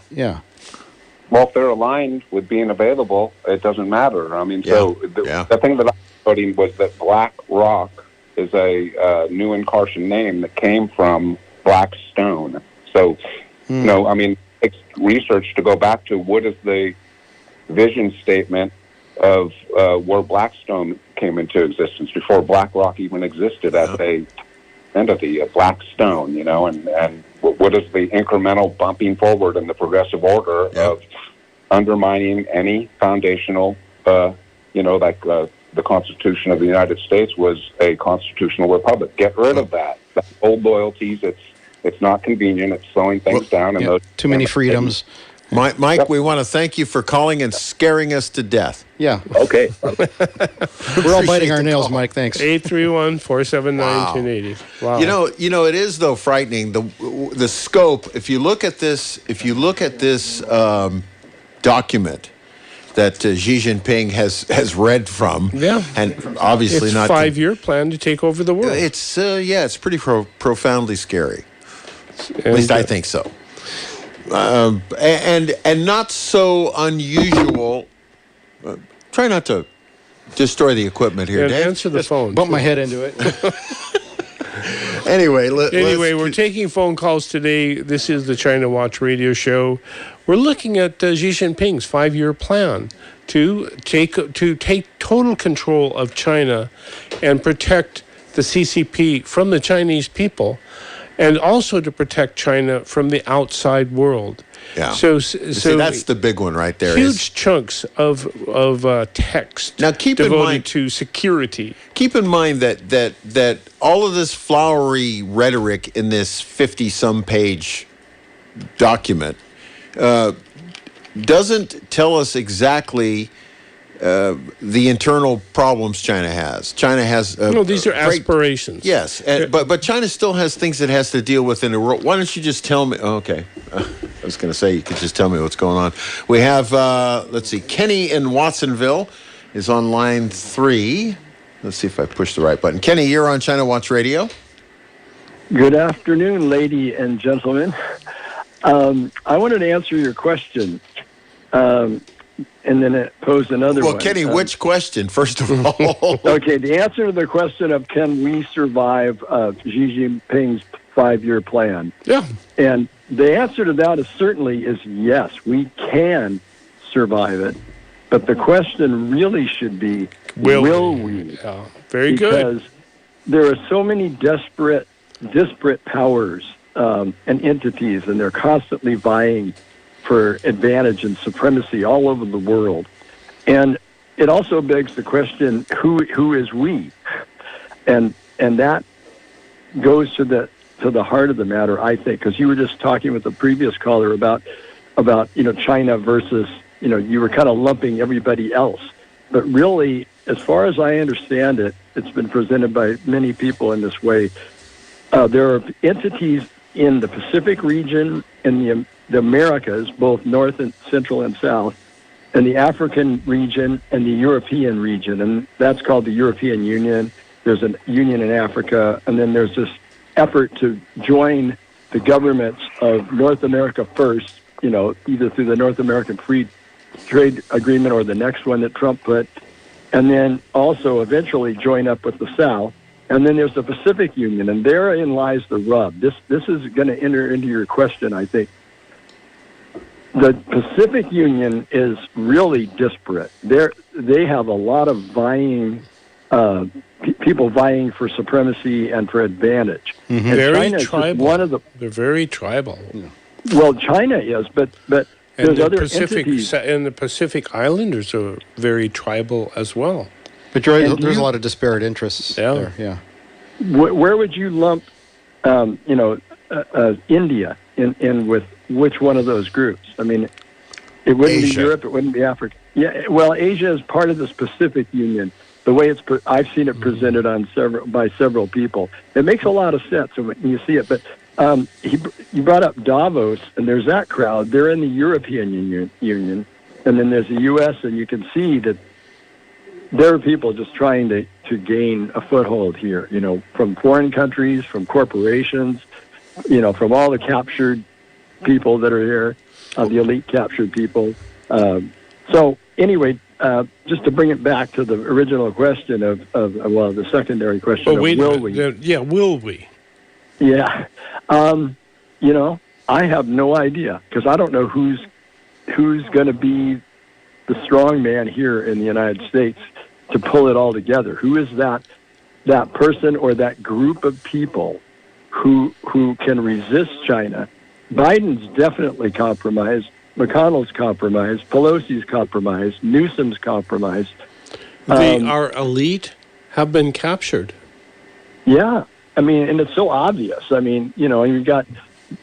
[SPEAKER 14] Well, if they're aligned with being available, it doesn't matter. I mean, the thing that I was studying was that Blackrock is a new incarnation name that came from black stone. So, I mean, it's research to go back to what is the vision statement of where Blackstone came into existence before Blackrock even existed as a entity, a black stone, and what is the incremental bumping forward in the progressive order of undermining any foundational, the Constitution of the United States was a constitutional republic. Get rid of that. That's old loyalties. It's not convenient. It's slowing things down. And
[SPEAKER 3] too many freedoms.
[SPEAKER 2] Mike, we want to thank you for calling and scaring us to death.
[SPEAKER 3] Yeah.
[SPEAKER 14] Okay.
[SPEAKER 3] We're all biting our nails, Mike. Thanks.
[SPEAKER 1] 831-479-1080. Wow.
[SPEAKER 2] It is though frightening the scope. If you look at this document that Xi Jinping has read from, and obviously
[SPEAKER 1] it's
[SPEAKER 2] not
[SPEAKER 1] a 5-year plan to take over the world.
[SPEAKER 2] It's pretty profoundly scary. At least I think so. And not so unusual. Try not to destroy the equipment here, Dave.
[SPEAKER 1] Answer the phone.
[SPEAKER 3] Bump my head into it.
[SPEAKER 2] Anyway,
[SPEAKER 1] we're taking phone calls today. This is the China Watch radio show. We're looking at Xi Jinping's 5-year plan to take total control of China and protect the CCP from the Chinese people, and also to protect China from the outside world.
[SPEAKER 2] Yeah.
[SPEAKER 1] So
[SPEAKER 2] that's the big one right there.
[SPEAKER 1] Huge chunks of text
[SPEAKER 2] now
[SPEAKER 1] devoted to security.
[SPEAKER 2] Keep in mind that all of this flowery rhetoric in this 50-some page document doesn't tell us exactly the internal problems China has. China has
[SPEAKER 1] these are aspirations.
[SPEAKER 2] Yes, but China still has things it has to deal with in the world. Why don't you just tell me? Okay, I was going to say you could just tell me what's going on. We have let's see, Kenny in Watsonville is on line 3. Let's see if I push the right button. Kenny, you're on China Watch Radio.
[SPEAKER 15] Good afternoon, lady and gentlemen. I wanted to answer your question. And then it posed another one.
[SPEAKER 2] Well, Kenny, which question, first of all?
[SPEAKER 15] Okay, the answer to the question of can we survive Xi Jinping's 5-year plan?
[SPEAKER 1] Yeah.
[SPEAKER 15] And the answer to that is yes, we can survive it. But the question really should be, will we?
[SPEAKER 1] Yeah, very good.
[SPEAKER 15] Because there are so many disparate powers and entities, and they're constantly vying for advantage and supremacy all over the world. And it also begs the question, who is we? And that goes to the heart of the matter, I think, because you were just talking with the previous caller about China versus, you were kind of lumping everybody else. But really, as far as I understand it, it's been presented by many people in this way. There are entities in the Pacific region and the Americas, both North and Central and South, and the African region and the European region, and that's called the European Union. There's a union in Africa, and then there's this effort to join the governments of North America first, either through the North American Free Trade Agreement or the next one that Trump put, and then also eventually join up with the South. And then there's the Pacific Union, and therein lies the rub. This is going to enter into your question, I think. The Pacific Union is really disparate. They have a lot of vying people vying for supremacy and for advantage.
[SPEAKER 1] Mm-hmm.
[SPEAKER 15] And
[SPEAKER 1] Very
[SPEAKER 15] China is just
[SPEAKER 1] tribal.
[SPEAKER 15] one of the.
[SPEAKER 1] They're very tribal.
[SPEAKER 15] Well, China is, but
[SPEAKER 1] And
[SPEAKER 15] there's
[SPEAKER 1] the
[SPEAKER 15] other
[SPEAKER 1] Pacific
[SPEAKER 15] entities.
[SPEAKER 1] and the Pacific Islanders are very tribal as well.
[SPEAKER 3] But there's a lot of disparate interests there. Yeah.
[SPEAKER 15] Where would you lump, India in with which one of those groups? I mean, it wouldn't
[SPEAKER 2] Asia.
[SPEAKER 15] be Europe, it wouldn't be Africa. Yeah, well, Asia is part of the Pacific Union. The way I've seen it presented by several people, it makes a lot of sense when you see it. But you brought up Davos, and there's that crowd. They're in the European Union, and then there's the U.S., and you can see that there are people just trying to gain a foothold here, from foreign countries, from corporations, from all the captured people that are here, the elite captured people. So anyway, just to bring it back to the original question the secondary question of will we?
[SPEAKER 1] Will we?
[SPEAKER 15] Yeah. I have no idea because I don't know who's going to be the strong man here in the United States to pull it all together. Who is that person or that group of people who can resist China? Biden's definitely compromised. McConnell's compromised. Pelosi's compromised. Newsom's compromised.
[SPEAKER 1] Our elite have been captured.
[SPEAKER 15] Yeah. I mean, and it's so obvious. I mean, you've got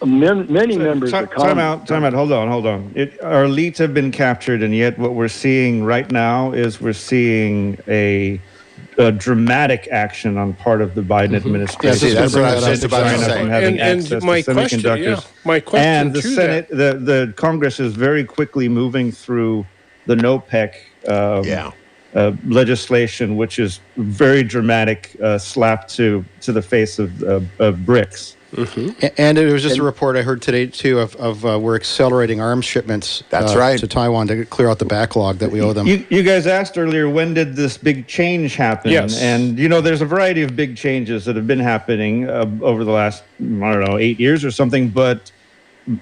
[SPEAKER 15] many members of Congress.
[SPEAKER 4] Time out. Hold on. Our elites have been captured, and yet what we're seeing right now is we're seeing a dramatic action on part of the Biden administration.
[SPEAKER 2] Yeah, that's what I was about to
[SPEAKER 4] China
[SPEAKER 2] say.
[SPEAKER 4] from having access to semiconductors.
[SPEAKER 1] My question
[SPEAKER 4] and the
[SPEAKER 1] to
[SPEAKER 4] Senate, the Congress is very quickly moving through the NOPEC legislation, which is very dramatic slap to the face of BRICS.
[SPEAKER 3] Mm-hmm. And it was just a report I heard today, too, of we're accelerating arms shipments to Taiwan to clear out the backlog that we owe them.
[SPEAKER 4] You guys asked earlier, when did this big change happen?
[SPEAKER 1] Yes.
[SPEAKER 4] And, there's a variety of big changes that have been happening over the last, 8 years or something, but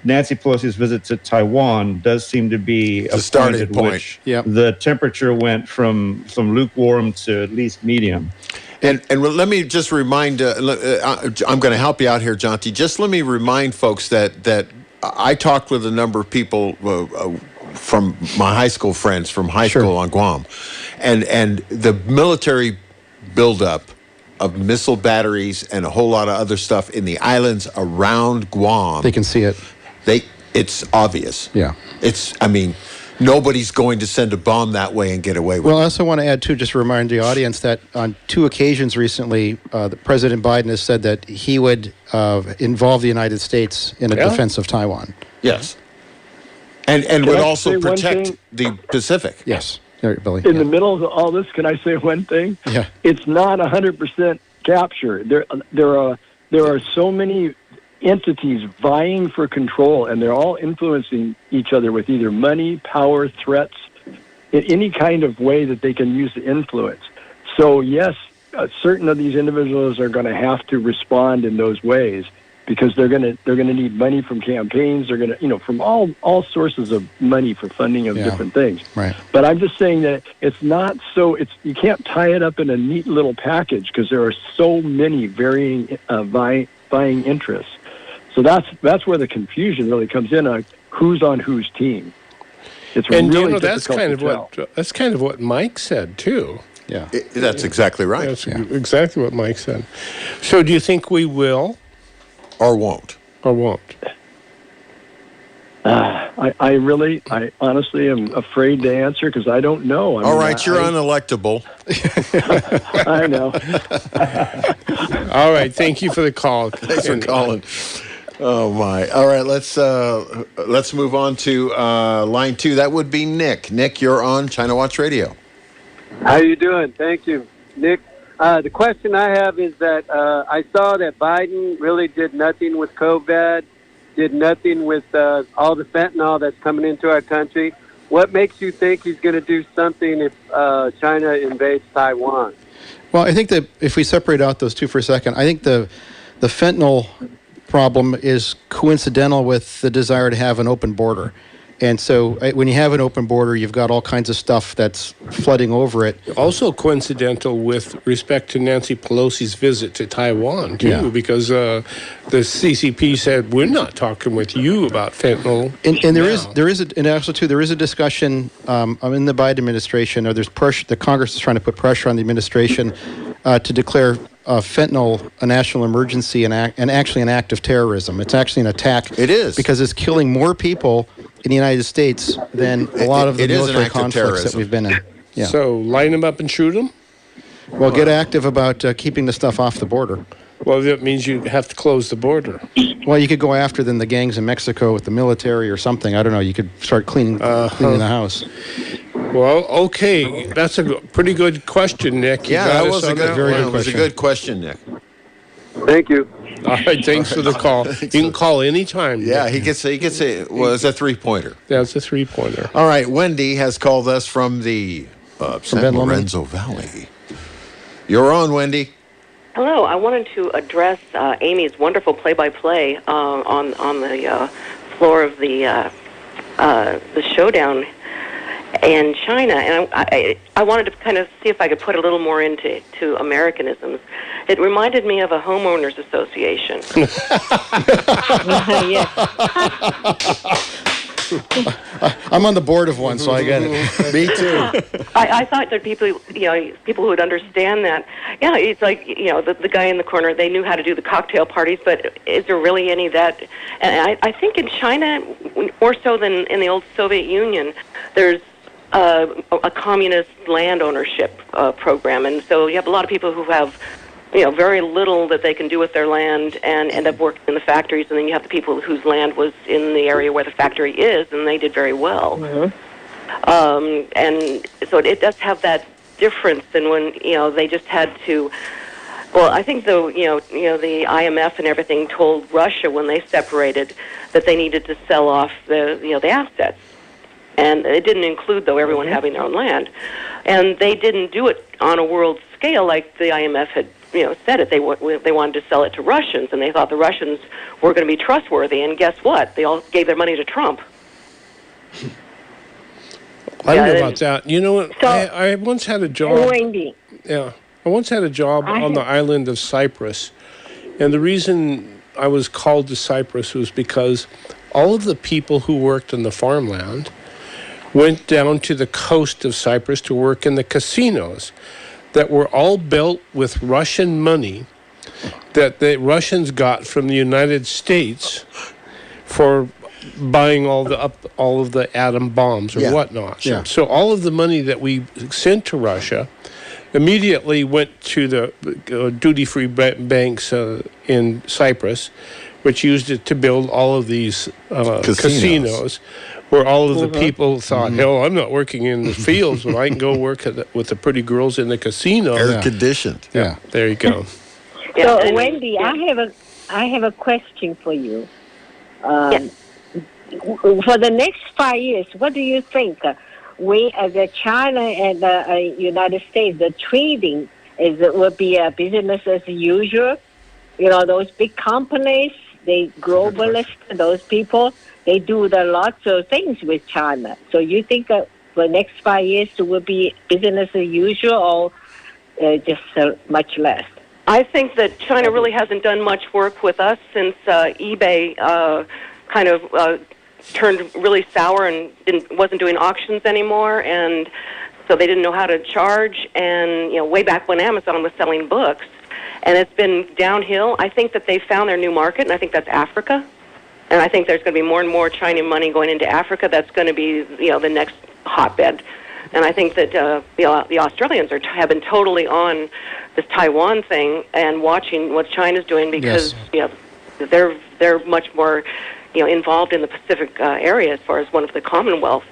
[SPEAKER 4] Nancy Pelosi's visit to Taiwan does seem to be a
[SPEAKER 2] starting point.
[SPEAKER 4] Which the temperature went from lukewarm to at least medium.
[SPEAKER 2] And let me just remind, I'm going to help you out here, Jonty. Just let me remind folks that I talked with a number of people from my high school friends from high school on Guam. And the military buildup of missile batteries and a whole lot of other stuff in the islands around Guam.
[SPEAKER 3] They can see it.
[SPEAKER 2] It's obvious.
[SPEAKER 3] Yeah.
[SPEAKER 2] Nobody's going to send a bomb that way and get away with it.
[SPEAKER 3] Well, I also want to add, too, just to remind the audience that on 2 occasions recently, President Biden has said that he would involve the United States in a defense of Taiwan.
[SPEAKER 2] Yes. And would also protect the Pacific.
[SPEAKER 3] Yes. Billy.
[SPEAKER 15] In the middle of all this, can I say one thing?
[SPEAKER 3] Yeah.
[SPEAKER 15] It's not 100% capture. There are so many entities vying for control, and they're all influencing each other with either money, power, threats, in any kind of way that they can use to influence. So yes, certain of these individuals are going to have to respond in those ways because they're going to need money from campaigns. They're going to, from all sources of money for funding of different things.
[SPEAKER 3] Right.
[SPEAKER 15] But I'm just saying that it's not so. You can't tie it up in a neat little package because there are so many varying vying interests. So that's where the confusion really comes in on who's on whose team. It's really
[SPEAKER 1] that's
[SPEAKER 15] difficult
[SPEAKER 1] kind
[SPEAKER 15] to
[SPEAKER 1] of
[SPEAKER 15] tell.
[SPEAKER 1] that's kind of what Mike said too.
[SPEAKER 3] Yeah,
[SPEAKER 2] that's exactly right.
[SPEAKER 1] That's exactly what Mike said. So, do you think we will,
[SPEAKER 2] or won't,
[SPEAKER 15] I honestly am afraid to answer because I don't know.
[SPEAKER 2] All right, you're unelectable.
[SPEAKER 15] I know.
[SPEAKER 1] All right, thank you for the call.
[SPEAKER 2] Thanks for calling. Oh my! All right, let's move on to line 2. That would be Nick. Nick, you're on China Watch Radio.
[SPEAKER 16] How you doing? Thank you, Nick. The question I have is that I saw that Biden really did nothing with COVID, did nothing with all the fentanyl that's coming into our country. What makes you think he's going to do something if China invades Taiwan?
[SPEAKER 3] Well, I think that if we separate out those two for a second, I think the fentanyl problem is coincidental with the desire to have an open border. And so when you have an open border, you've got all kinds of stuff that's flooding over it.
[SPEAKER 1] Also coincidental with respect to Nancy Pelosi's visit to Taiwan, too, because the CCP said, we're not talking with you about fentanyl.
[SPEAKER 3] And there is a discussion in the Biden administration, or there's pressure, the Congress is trying to put pressure on the administration to declare fentanyl a national emergency and actually an act of terrorism. It's actually an attack.
[SPEAKER 2] It is.
[SPEAKER 3] Because it's killing more people in the United States than a lot of the military conflicts that we've been in. Yeah.
[SPEAKER 1] So line them up and shoot them?
[SPEAKER 3] Well, get active about keeping the stuff off the border.
[SPEAKER 1] Well, that means you have to close the border.
[SPEAKER 3] Well, you could go after the gangs in Mexico with the military or something. I don't know. You could start cleaning the house.
[SPEAKER 1] Well, okay. That's a pretty good question, Nick.
[SPEAKER 2] Yeah, that was a good question, Nick.
[SPEAKER 16] Thank you.
[SPEAKER 1] All right, thanks for the call. You can call anytime.
[SPEAKER 2] Yeah, he gets a it's a 3-pointer.
[SPEAKER 1] Yeah, it's a 3-pointer.
[SPEAKER 2] All right, Wendy has called us from the San
[SPEAKER 3] Ben
[SPEAKER 2] Lorenzo Valley. You're on, Wendy.
[SPEAKER 17] Hello. I wanted to address Amy's wonderful play-by-play on the floor of the showdown in China, and I wanted to kind of see if I could put a little more into Americanisms. It reminded me of a homeowners association.
[SPEAKER 3] I'm on the board of one, so I get it.
[SPEAKER 2] Me too.
[SPEAKER 17] I thought that people who would understand that. Yeah, it's like the guy in the corner. They knew how to do the cocktail parties, but is there really any of that? And I think in China, more so than in the old Soviet Union, there's a communist land ownership program, and so you have a lot of people who have very little that they can do with their land and end up working in the factories, and then you have the people whose land was in the area where the factory is, and they did very well. Mm-hmm. And so it does have that difference than when they just had to. Well, I think the IMF and everything told Russia when they separated that they needed to sell off the assets. And it didn't include, though, everyone having their own land. And they didn't do it on a world scale like the IMF had said it. They wanted to sell it to Russians, and they thought the Russians were going to be trustworthy. And guess what? They all gave their money to Trump.
[SPEAKER 1] I don't know about that. You know what? So, I once had a job.
[SPEAKER 13] Wendy.
[SPEAKER 1] Yeah. I once had a job on the island of Cyprus. And the reason I was called to Cyprus was because all of the people who worked on the farmland went down to the coast of Cyprus to work in the casinos that were all built with Russian money that the Russians got from the United States for buying all of the atom bombs or whatnot.
[SPEAKER 2] Yeah.
[SPEAKER 1] So all of the money that we sent to Russia immediately went to the duty-free banks in Cyprus, which used it to build all of these casinos, where all of the people thought, hell, I'm not working in the fields, but I can go work with the pretty girls in the casino.
[SPEAKER 2] Air conditioned.
[SPEAKER 1] Yeah, there you go.
[SPEAKER 13] So, Wendy, I have a question for you. For the next 5 years, what do you think? We, as China and the United States, the trading will be a business as usual. Those big companies, they globalist, those people, they do lots of things with China. So you think for the next 5 years it will be business as usual or just much less?
[SPEAKER 17] I think that China really hasn't done much work with us since eBay kind of turned really sour and wasn't doing auctions anymore, and so they didn't know how to charge. And way back when Amazon was selling books, and it's been downhill. I think that they found their new market, and I think that's Africa. And I think there's going to be more and more China money going into Africa. That's going to be the next hotbed. And I think that the Australians have been totally on this Taiwan thing and watching what China's doing because they're much more involved in the Pacific area as far as one of the Commonwealth.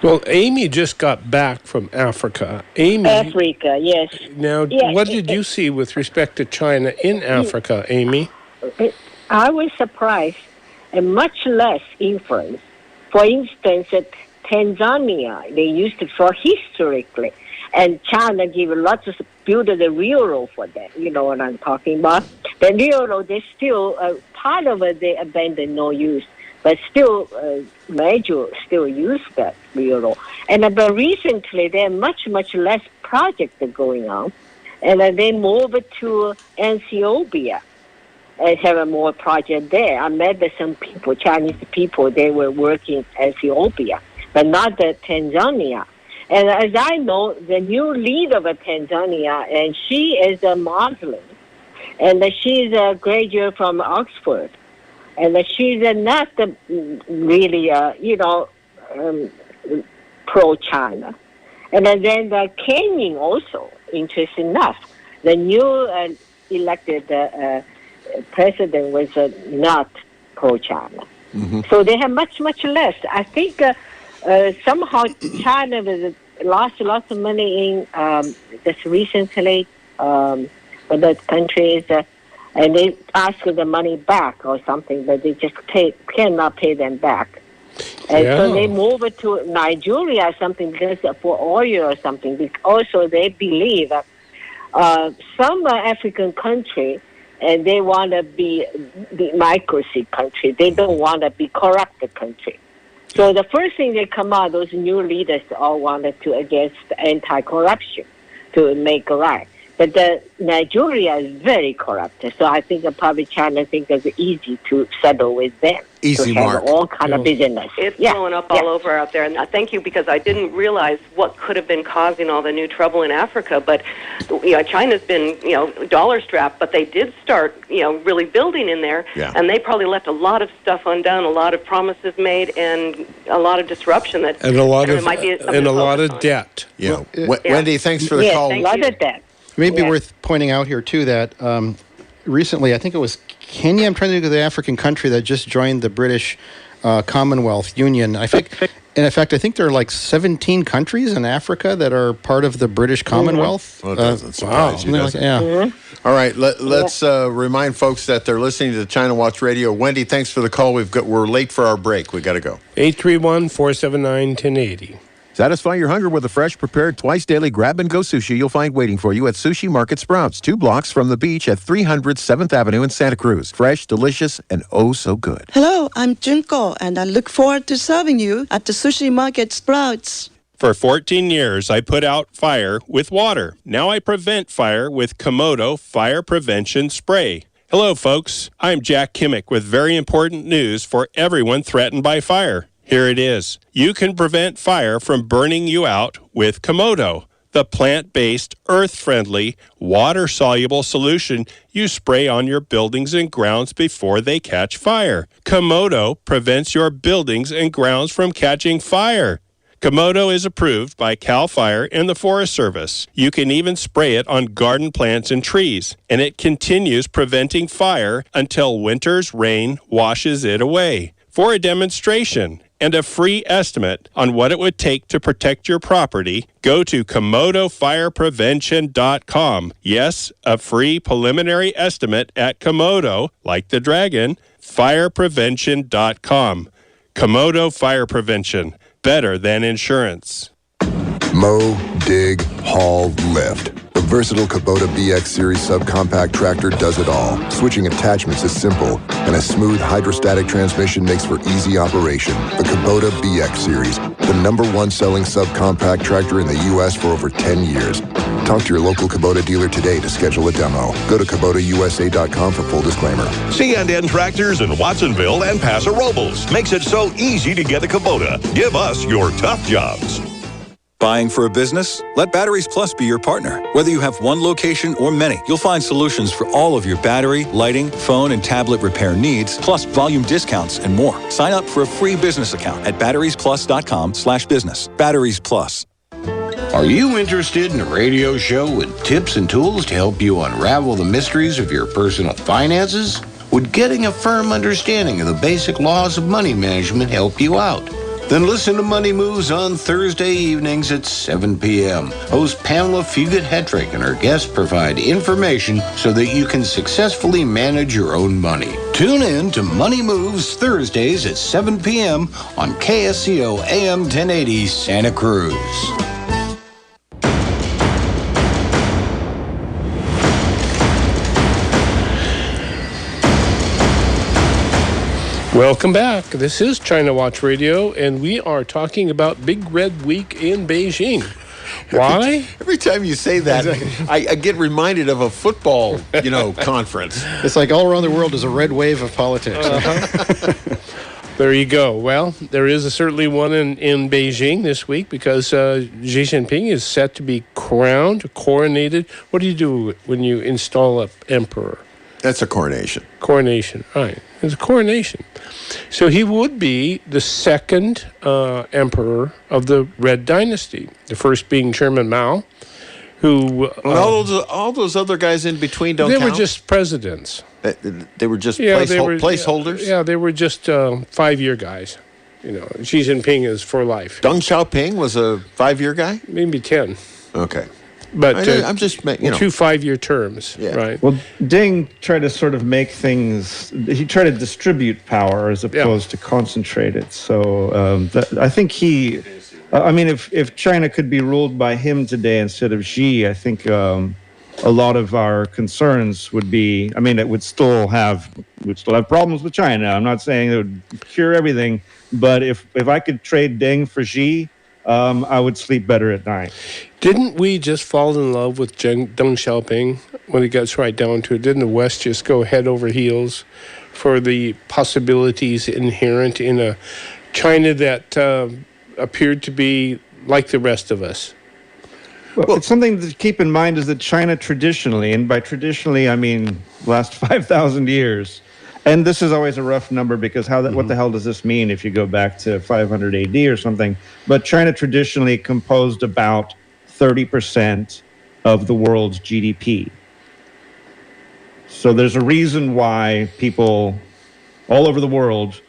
[SPEAKER 1] Well, Amy just got back from Africa.
[SPEAKER 13] Africa, yes.
[SPEAKER 1] Now, what did you see with respect to China in Africa, Amy?
[SPEAKER 13] I was surprised and much less influence. For instance, at Tanzania, they used it for historically, and China gave lots of build the railroad for that. You know what I'm talking about? The railroad, they still part of it they abandoned, no use. but still, major still use that euro. And but recently, there are much less projects going on, and they moved to Ethiopia and have more project there. I met some people, Chinese people, they were working in Ethiopia, but not Tanzania. And as I know, the new leader of Tanzania, and she is a Muslim, and she's a graduate from Oxford, and she's not really, pro-China. And then the Kenyan also, interesting enough, the new elected president was not pro-China.
[SPEAKER 2] Mm-hmm.
[SPEAKER 13] So they have much less. I think somehow China lost lots of money in just recently for the countries, and they ask the money back or something, but they just cannot pay them back. And so they move it to Nigeria or something because for oil or something. Because also they believe some African country, and they want to be the democracy country. They don't want to be corrupt country. So the first thing they come out, those new leaders all wanted to against anti-corruption to make right. But Nigeria is very corrupt. So I think probably China thinks it's easy to settle with them.
[SPEAKER 2] Easy
[SPEAKER 13] to
[SPEAKER 2] mark.
[SPEAKER 13] Have all kind of business.
[SPEAKER 17] It's blowing up all over out there. And thank you, because I didn't realize what could have been causing all the new trouble in Africa. But, China's been, dollar strapped, but they did start, really building in there.
[SPEAKER 2] Yeah.
[SPEAKER 17] And they probably left a lot of stuff undone, a lot of promises made, and a lot of disruption that
[SPEAKER 1] And a lot of
[SPEAKER 17] might be
[SPEAKER 1] and a lot of debt.
[SPEAKER 2] Yeah. Wendy, thanks for the call.
[SPEAKER 13] Yes, a lot of debt.
[SPEAKER 3] Maybe worth pointing out here, too, that recently, I think it was Kenya, I'm trying to think of the African country that just joined the British Commonwealth Union. I think there are like 17 countries in Africa that are part of the British Commonwealth.
[SPEAKER 2] Well, it doesn't surprise you, does it? All right, let's remind folks that they're listening to China Watch Radio. Wendy, thanks for the call. We're late for our break. We got to go.
[SPEAKER 1] 831-479-1080.
[SPEAKER 5] Satisfy your hunger with the fresh, prepared, twice-daily grab-and-go sushi you'll find waiting for you at Sushi Market Sprouts, 2 blocks from the beach at 300 7th Avenue in Santa Cruz. Fresh, delicious, and oh so good.
[SPEAKER 6] Hello, I'm Junko, and I look forward to serving you at the Sushi Market Sprouts.
[SPEAKER 18] For 14 years, I put out fire with water. Now I prevent fire with Komodo Fire Prevention Spray. Hello, folks. I'm Jack Kimmick with very important news for everyone threatened by fire. Here it is. You can prevent fire from burning you out with Komodo, the plant-based, earth-friendly, water-soluble solution you spray on your buildings and grounds before they catch fire. Komodo prevents your buildings and grounds from catching fire. Komodo is approved by CAL FIRE and the Forest Service. You can even spray it on garden plants and trees, and it continues preventing fire until winter's rain washes it away. For a demonstration and a free estimate on what it would take to protect your property, go to KomodoFirePrevention.com. Yes, a free preliminary estimate at Komodo, like the dragon, fireprevention.com. Komodo Fire Prevention, better than insurance.
[SPEAKER 19] Mow, dig, haul, lift. The versatile Kubota BX Series subcompact tractor does it all. Switching attachments is simple, and a smooth hydrostatic transmission makes for easy operation. The Kubota BX Series, the #1 selling subcompact tractor in the U.S. for over 10 years. Talk to your local Kubota dealer today to schedule a demo. Go to KubotaUSA.com for full disclaimer.
[SPEAKER 20] C&N Tractors in Watsonville and Paso Robles makes it so easy to get a Kubota. Give us your tough jobs.
[SPEAKER 21] Buying for a business? Let Batteries Plus be your partner. Whether you have one location or many, you'll find solutions for all of your battery, lighting, phone, and tablet repair needs, plus volume discounts and more. Sign up for a free business account at batteriesplus.com/business. Batteries Plus.
[SPEAKER 22] Are you interested in a radio show with tips and tools to help you unravel the mysteries of your personal finances? Would getting a firm understanding of the basic laws of money management help you out? Then listen to Money Moves on Thursday evenings at 7 p.m. Host Pamela Fugit-Hetrick and her guests provide information so that you can successfully manage your own money. Tune in to Money Moves Thursdays at 7 p.m. on KSCO AM 1080 Santa Cruz.
[SPEAKER 1] Welcome back. This is China Watch Radio, and we are talking about Big Red Week in Beijing. Why?
[SPEAKER 2] Every time you say that, I get reminded of a football, conference.
[SPEAKER 3] It's like all around the world is a red wave of politics.
[SPEAKER 1] There you go. Well, there is certainly one in Beijing this week because Xi Jinping is set to be coronated. What do you do when you install an emperor?
[SPEAKER 2] That's a coronation.
[SPEAKER 1] Coronation, right. It's a coronation. So he would be the second emperor of the Red Dynasty, the first being Chairman Mao, who...
[SPEAKER 2] all those other guys in between don't count?
[SPEAKER 1] They were just presidents.
[SPEAKER 2] They were just placeholders?
[SPEAKER 1] Yeah, they were just 5-year guys. Xi Jinping is for life.
[SPEAKER 2] Deng Xiaoping was a 5-year guy?
[SPEAKER 1] Maybe 10.
[SPEAKER 2] Okay.
[SPEAKER 1] But
[SPEAKER 2] I'm just,
[SPEAKER 1] 2 5-year terms, right?
[SPEAKER 4] Well, Deng tried to sort of make things. He tried to distribute power as opposed to concentrate it. So I think he. If China could be ruled by him today instead of Xi, I think a lot of our concerns would be. It would still have problems with China. I'm not saying it would cure everything, but if I could trade Deng for Xi, I would sleep better at night.
[SPEAKER 1] Didn't we just fall in love with Deng Xiaoping when it gets right down to it? Didn't the West just go head over heels for the possibilities inherent in a China that appeared to be like the rest of us?
[SPEAKER 4] Well, it's something to keep in mind is that China traditionally, and by traditionally I mean last 5,000 years, and this is always a rough number because what the hell does this mean if you go back to 500 AD or something? But China traditionally composed about 30% of the world's GDP. So there's a reason why people all over the world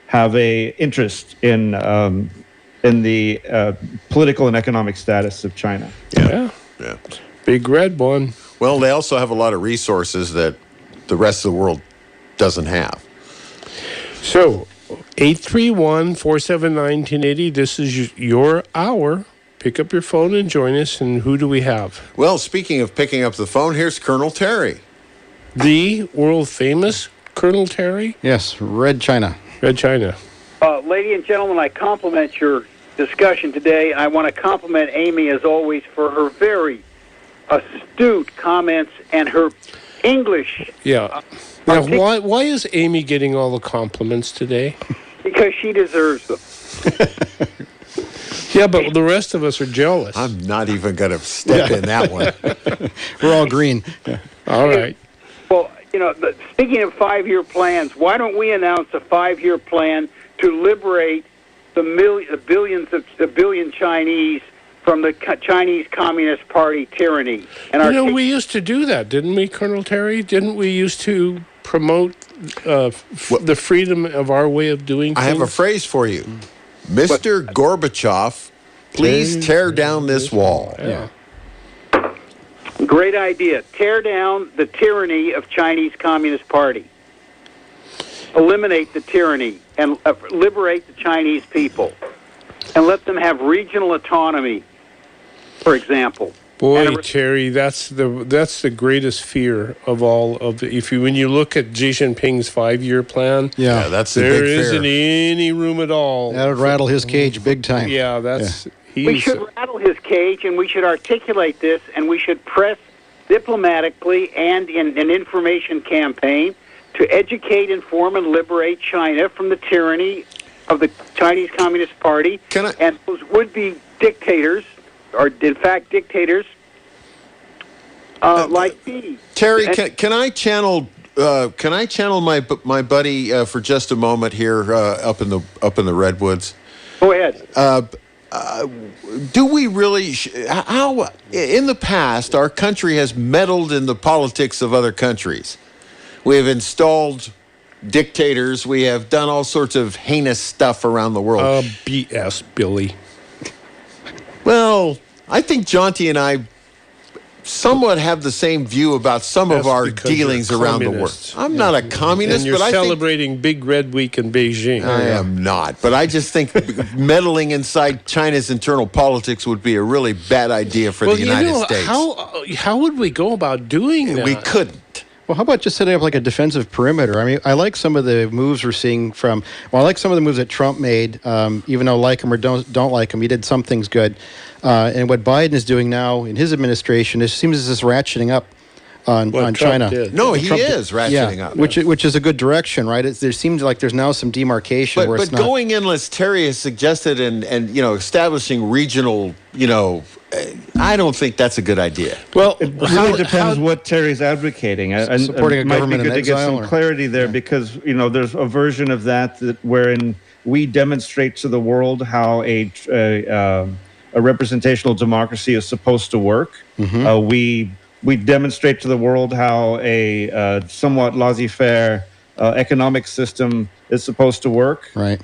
[SPEAKER 4] have a interest in the political and economic status of China.
[SPEAKER 1] Yeah. Big red one.
[SPEAKER 2] Well, they also have a lot of resources that the rest of the world doesn't have.
[SPEAKER 1] So, 831-479-1080, this is your hour. Pick up your phone and join us. And who do we have?
[SPEAKER 2] Well, speaking of picking up the phone, here's Colonel Terry.
[SPEAKER 1] The world-famous Colonel Terry?
[SPEAKER 3] Yes, Red China.
[SPEAKER 1] Red China.
[SPEAKER 7] Ladies and gentlemen, I compliment your discussion today. I want to compliment Amy, as always, for her very astute comments and her English.
[SPEAKER 1] Yeah. Now, why is Amy getting all the compliments today?
[SPEAKER 7] Because she deserves them.
[SPEAKER 1] Yeah, but the rest of us are jealous.
[SPEAKER 2] I'm not even going to step in that one.
[SPEAKER 3] We're all green.
[SPEAKER 1] All right.
[SPEAKER 7] Well, speaking of 5-year plans, why don't we announce a 5-year plan to liberate the billion Chinese from the Chinese Communist Party tyranny? And
[SPEAKER 1] we used to do that, didn't we, Colonel Terry? Didn't we used to promote the freedom of our way of doing things?
[SPEAKER 2] I have a phrase for you. Mr. Gorbachev, please tear down this wall.
[SPEAKER 1] Yeah.
[SPEAKER 7] Great idea. Tear down the tyranny of Chinese Communist Party. Eliminate the tyranny and liberate the Chinese people. And let them have regional autonomy, for example.
[SPEAKER 1] Boy, Terry, that's the greatest fear of all of the. When you look at Xi Jinping's 5-year plan,
[SPEAKER 2] that's the big fear.
[SPEAKER 1] There isn't any room at all.
[SPEAKER 3] That would rattle his cage big time.
[SPEAKER 1] Yeah,
[SPEAKER 7] we should rattle his cage, and we should articulate this, and we should press diplomatically and in an information campaign to educate, inform, and liberate China from the tyranny of the Chinese Communist Party and those would-be dictators, or in fact dictators, like me.
[SPEAKER 2] Terry, can I channel my buddy for just a moment here up in the redwoods?
[SPEAKER 7] Go ahead.
[SPEAKER 2] Do we really? How in the past our country has meddled in the politics of other countries? We have installed dictators. We have done all sorts of heinous stuff around the world.
[SPEAKER 1] BS, Billy.
[SPEAKER 2] Well, I think Jonty and I somewhat have the same view about some of our dealings around the world. I'm not a communist,
[SPEAKER 1] and you're
[SPEAKER 2] but I
[SPEAKER 1] celebrating Big Red Week in Beijing.
[SPEAKER 2] I am not, but I just think meddling inside China's internal politics would be a really bad idea for the United States.
[SPEAKER 1] How would we go about doing that?
[SPEAKER 2] We couldn't.
[SPEAKER 3] Well, how about just setting up like a defensive perimeter? I mean, I like some of the moves we're seeing I like some of the moves that Trump made, even though like him or don't like him, he did some things good. And what Biden is doing now in his administration, it seems as this ratcheting up on China.
[SPEAKER 2] No, he is ratcheting up.
[SPEAKER 3] Which is a good direction, right? There seems like there's now some demarcation.
[SPEAKER 2] But going in, as Terry has suggested, and establishing regional, I don't think that's a good idea.
[SPEAKER 4] Well, it really depends what Terry's advocating. And
[SPEAKER 3] supporting a government
[SPEAKER 4] might be good
[SPEAKER 3] in
[SPEAKER 4] to get
[SPEAKER 3] exile,
[SPEAKER 4] some clarity there because there's a version of that wherein we demonstrate to the world how a representational democracy is supposed to work. Mm-hmm. We demonstrate to the world how a somewhat laissez-faire economic system is supposed to work.
[SPEAKER 3] Right.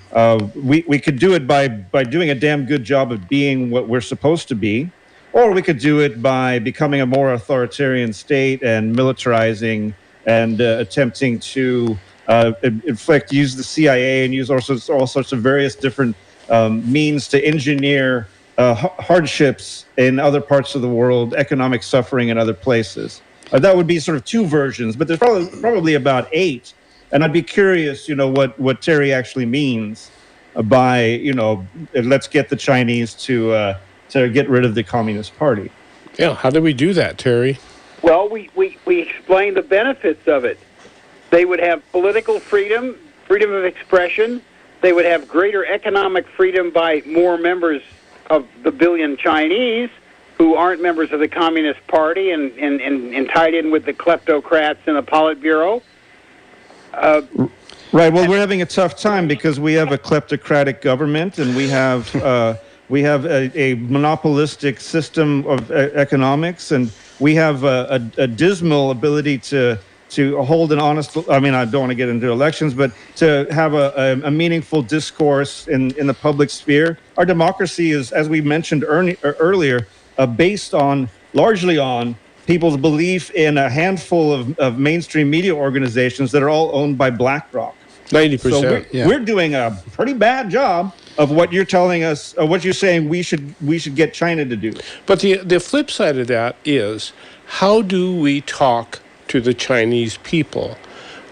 [SPEAKER 4] We could do it by doing a damn good job of being what we're supposed to be, or we could do it by becoming a more authoritarian state and militarizing and attempting to use the CIA and use all sorts of various different means to engineer hardships in other parts of the world, economic suffering in other places. That would be sort of two versions, but there's probably about 8. And I'd be curious, what Terry actually means by, let's get the Chinese to get rid of the Communist Party.
[SPEAKER 1] Yeah, how do we do that, Terry?
[SPEAKER 7] Well, we explain the benefits of it. They would have political freedom, freedom of expression. They would have greater economic freedom by more members of the billion Chinese who aren't members of the Communist Party and tied in with the kleptocrats in the Politburo.
[SPEAKER 4] Right. Well, we're having a tough time because we have a kleptocratic government and we have a monopolistic system of economics, and we have a dismal ability to hold an honest. I mean, I don't want to get into elections, but to have a meaningful discourse in the public sphere. Our democracy is, as we mentioned earlier, based largely on people's belief in a handful of mainstream media organizations that are all owned by Blackrock.
[SPEAKER 1] 90%.
[SPEAKER 4] So we're doing a pretty bad job of what you're telling us, what you're saying we should get China to do.
[SPEAKER 1] But the flip side of that is, how do we talk to the Chinese people?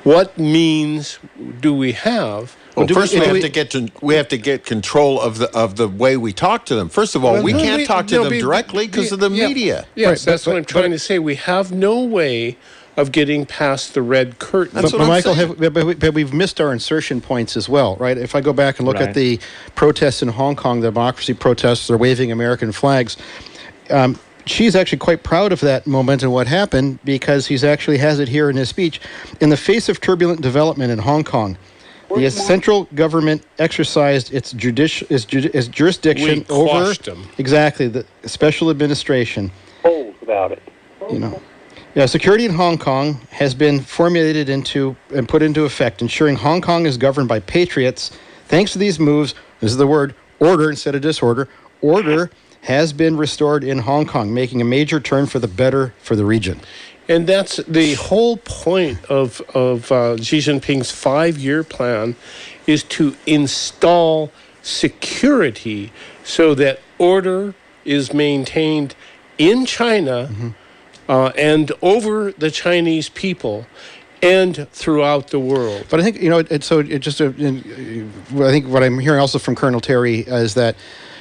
[SPEAKER 1] What means do we have?
[SPEAKER 2] Well, first we have to get control of the way we talk to them. First of all, we can't talk to them directly because of the media.
[SPEAKER 1] Yes,
[SPEAKER 2] right,
[SPEAKER 1] that's what I'm trying to say. We have no way of getting past the red curtain.
[SPEAKER 3] But Michael, but we've missed our insertion points as well, right? If I go back and look at the protests in Hong Kong, the democracy protests, they're waving American flags. She's actually quite proud of that moment and what happened because he's actually has it here in his speech. In the face of turbulent development in Hong Kong, the central government exercised its jurisdiction over the special administration.
[SPEAKER 7] About it.
[SPEAKER 3] Security in Hong Kong has been formulated into and put into effect, ensuring Hong Kong is governed by patriots. Thanks to these moves, this is the word, order instead of disorder, order has been restored in Hong Kong, making a major turn for the better for the region.
[SPEAKER 1] And that's the whole point of Xi Jinping's 5-year plan, is to install security so that order is maintained in China and over the Chinese people and throughout the world.
[SPEAKER 3] But I think, I think what I'm hearing also from Colonel Terry is that,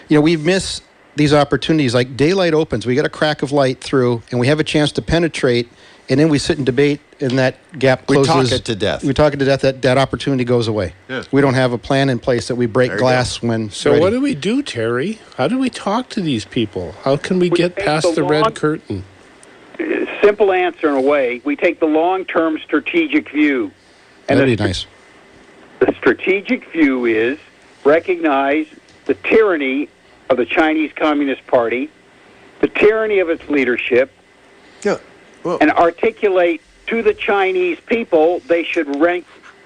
[SPEAKER 3] we miss these opportunities. Like daylight opens, we get a crack of light through, and we have a chance to penetrate, and then we sit and debate, and that gap closes.
[SPEAKER 2] We talk it to death.
[SPEAKER 3] We talk it to death. That opportunity goes away.
[SPEAKER 2] Yes.
[SPEAKER 3] We don't have a plan in place that we break glass when.
[SPEAKER 1] So
[SPEAKER 3] ready.
[SPEAKER 1] what do we do, Terry? How do we talk to these people? How can we get past the red curtain?
[SPEAKER 7] Simple answer in a way. We take the long-term strategic view. And
[SPEAKER 3] that'd be nice.
[SPEAKER 7] The strategic view is recognize the tyranny of the Chinese Communist Party, the tyranny of its leadership, and articulate to the Chinese people they should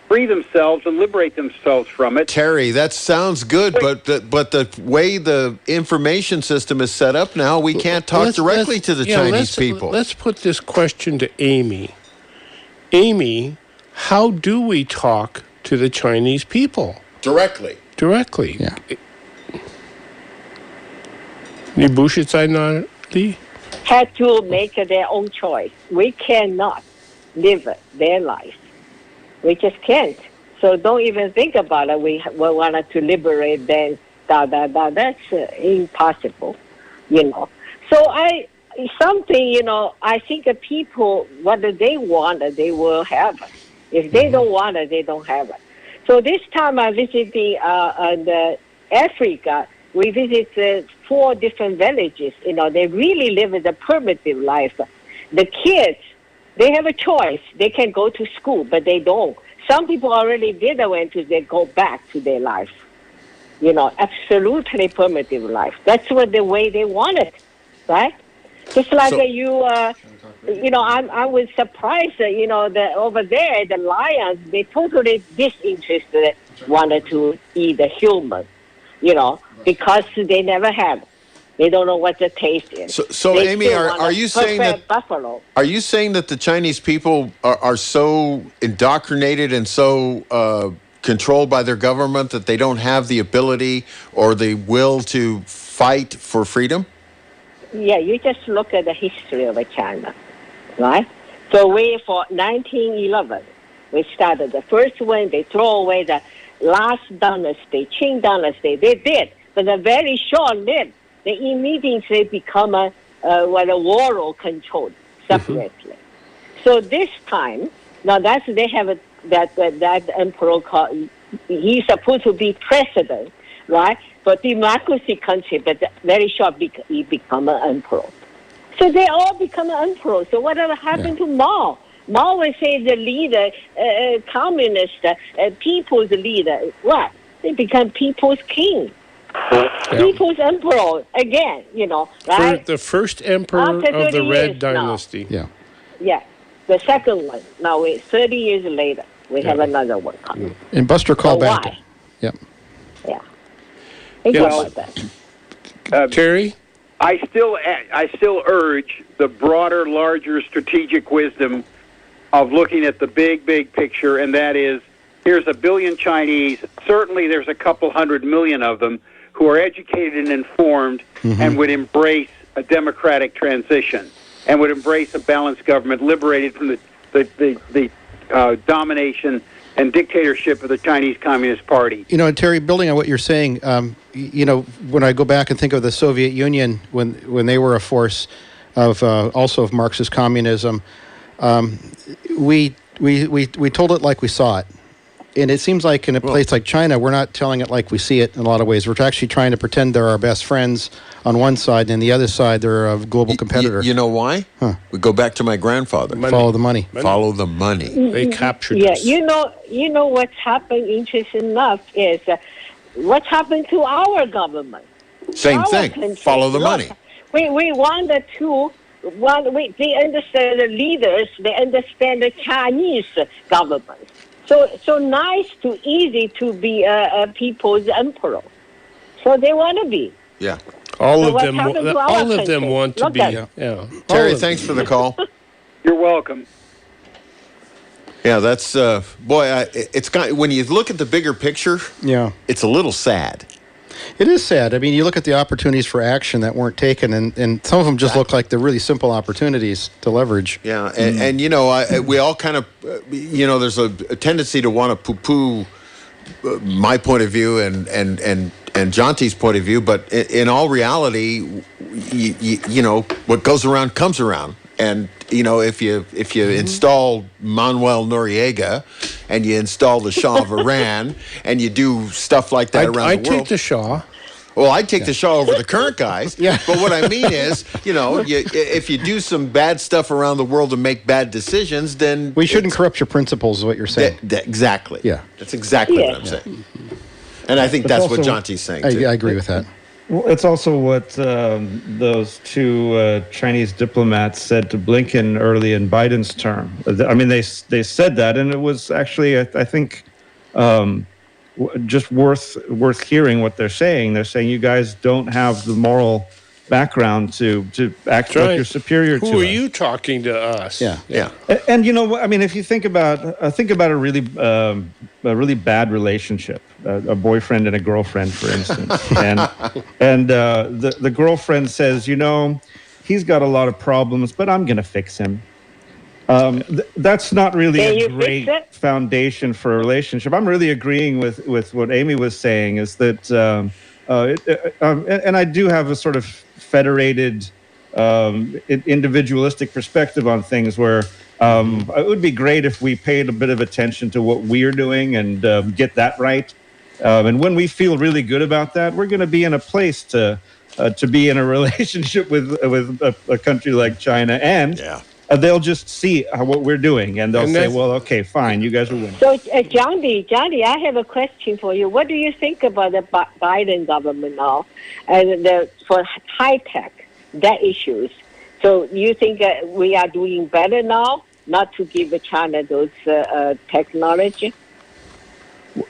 [SPEAKER 7] free themselves and liberate themselves from it.
[SPEAKER 2] Terry, that sounds good, but the way the information system is set up now, we can't talk directly to the Chinese people.
[SPEAKER 1] Let's put this question to Amy. Amy, how do we talk to the Chinese people?
[SPEAKER 2] Directly.
[SPEAKER 1] Yeah. Die
[SPEAKER 13] had to make their own choice. We cannot live their life. We just can't. So don't even think about it. We wanted to liberate them. That's impossible, So I think the people, whether they want it, they will have it. If they don't want it, they don't have it. So this time I visited Africa. We visited 4 different villages. They really live in a primitive life. The kids, they have a choice. They can go to school, but they don't. Some people already did they go back to their life. Absolutely primitive life. That's what the way they want it, right? Just like I was surprised that, that over there, the lions, they totally disinterested, wanted to eat a human, because they never have. They don't know what the taste is.
[SPEAKER 2] So Amy, are you saying that
[SPEAKER 13] buffalo?
[SPEAKER 2] Are you saying that the Chinese people are so indoctrinated and so controlled by their government that they don't have the ability or the will to fight for freedom?
[SPEAKER 13] Yeah, you just look at the history of China, right? So for 1911, we started the first one. They throw away the last dynasty, Qing dynasty. They did, but a very short-lived. They immediately become a world controlled separately. So this time, now they have that emperor called, he's supposed to be president, right? But democracy country, but very short he become an emperor. So they all become an emperor. So whatever happened to Mao? Mao would say the leader, communist, people's leader. What? They become people's king. People's emperor again, right?
[SPEAKER 1] The first emperor of the Red Dynasty.
[SPEAKER 3] Yeah.
[SPEAKER 13] Yeah. The second one. Now, 30 years later, we have another one coming.
[SPEAKER 3] And Buster, call back.
[SPEAKER 13] Why?
[SPEAKER 3] Yep.
[SPEAKER 13] Yeah. Think about that.
[SPEAKER 1] Terry?
[SPEAKER 7] I still urge the broader, larger strategic wisdom of looking at the big picture, and that is, here's 1 billion Chinese. Certainly there's a couple 100 million of them who are educated and informed and would embrace a democratic transition and would embrace a balanced government liberated from the domination and dictatorship of the Chinese Communist Party.
[SPEAKER 3] And Terry, building on what you're saying, when I go back and think of the Soviet Union, when they were a force of also of Marxist communism, we told it like we saw it. And it seems like in a place like China, we're not telling it like we see it in a lot of ways. We're actually trying to pretend they're our best friends on one side, and the other side, they're a global competitor.
[SPEAKER 2] You know why? We go back to my grandfather.
[SPEAKER 3] Follow the money.
[SPEAKER 2] Follow the money.
[SPEAKER 1] They captured us.
[SPEAKER 13] Yeah, you know what's happened, interesting enough, is what's happened to our government.
[SPEAKER 2] Same
[SPEAKER 13] our
[SPEAKER 2] thing.
[SPEAKER 13] Country.
[SPEAKER 2] Follow the money.
[SPEAKER 13] We wanted to... they understand the leaders, they understand the Chinese government. So nice to easy to be a people's emperor. So they want to be.
[SPEAKER 2] Yeah.
[SPEAKER 1] All of them want to be. Yeah.
[SPEAKER 2] Terry, thanks for the call.
[SPEAKER 7] You're welcome.
[SPEAKER 2] Yeah, that's it's when you look at the bigger picture, it's a little sad.
[SPEAKER 3] It is sad. I mean, you look at the opportunities for action that weren't taken, and some of them just look like they're really simple opportunities to leverage.
[SPEAKER 2] Yeah, and we all kind of, there's a tendency to want to poo-poo my point of view and Jonty's point of view, but in all reality, what goes around comes around. And if you install Manuel Noriega and you install the Shah of Iran and you do stuff like that around the world,
[SPEAKER 1] I'd take the Shah.
[SPEAKER 2] Well, I'd take the Shah over the current guys. Yeah. But what I mean is, if you do some bad stuff around the world and make bad decisions, then
[SPEAKER 3] we shouldn't corrupt your principles. Is what you're saying?
[SPEAKER 2] Exactly.
[SPEAKER 3] Yeah.
[SPEAKER 2] That's exactly what I'm saying. And I think that's what Jonty's saying too.
[SPEAKER 3] I agree with that.
[SPEAKER 4] Well, it's also what those two Chinese diplomats said to Blinken early in Biden's term. I mean, they said that, and it was actually, I think, just worth hearing what they're saying. They're saying you guys don't have the moral background to act like you're superior to us.
[SPEAKER 1] Who are you talking to us?
[SPEAKER 2] Yeah.
[SPEAKER 4] And you know, I mean, if you think about a really bad relationship, a boyfriend and a girlfriend, for instance, and the girlfriend says, he's got a lot of problems, but I'm going to fix him. That's not really
[SPEAKER 13] Can
[SPEAKER 4] a
[SPEAKER 13] you
[SPEAKER 4] great
[SPEAKER 13] fix it?
[SPEAKER 4] foundation for a relationship. I'm really agreeing with what Amy was saying, is that, and I do have a sort of federated, individualistic perspective on things where it would be great if we paid a bit of attention to what we're doing and get that right. And when we feel really good about that, we're going to be in a place to be in a relationship with a country like China, and they'll just see what we're doing, and they'll say, "Well, okay, fine, you guys are winning."
[SPEAKER 13] So, Johnny, I have a question for you. What do you think about the Biden government now, and for high tech, that issues? So, you think we are doing better now, not to give China those technology?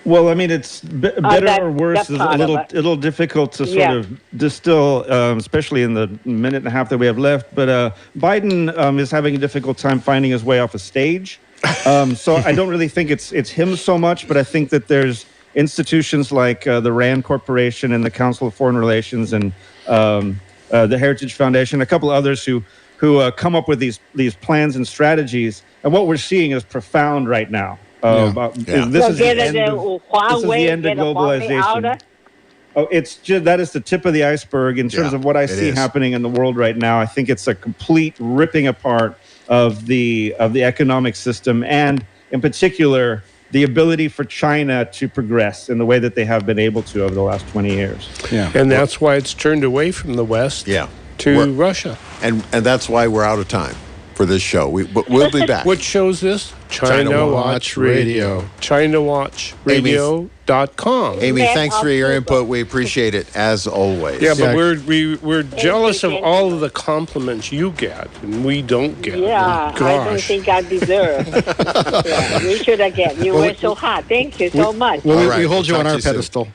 [SPEAKER 4] Well, I mean, it's better or worse is a little difficult to sort of distill, especially in the minute and a half that we have left. But Biden is having a difficult time finding his way off a stage. So I don't really think it's him so much, but I think that there's institutions like the RAND Corporation and the Council of Foreign Relations and the Heritage Foundation, a couple others who come up with these plans and strategies. And what we're seeing is profound right now. This is the end of globalization. That is the tip of the iceberg in terms of what I see happening in the world right now. I think it's a complete ripping apart of the economic system, and in particular the ability for China to progress in the way that they have been able to over the last 20 years.
[SPEAKER 1] And that's why it's turned away from the West to Russia.
[SPEAKER 2] And that's why we're out of time for this show. But we'll be back.
[SPEAKER 1] What show is this? China Watch Radio. ChinaWatchRadio.com.
[SPEAKER 2] Amy, thanks for your input. We appreciate it, as always.
[SPEAKER 1] Yeah, but we're jealous of all of the compliments you get, and we don't get.
[SPEAKER 13] Yeah, I don't think I deserve. We should again. You were so hot. Thank you so much.
[SPEAKER 3] We hold you on our pedestal.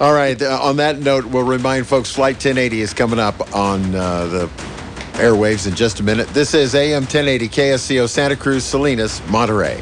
[SPEAKER 2] All right. On that note, we'll remind folks Flight 1080 is coming up on the airwaves in just a minute. This is AM 1080 KSCO Santa Cruz, Salinas, Monterey.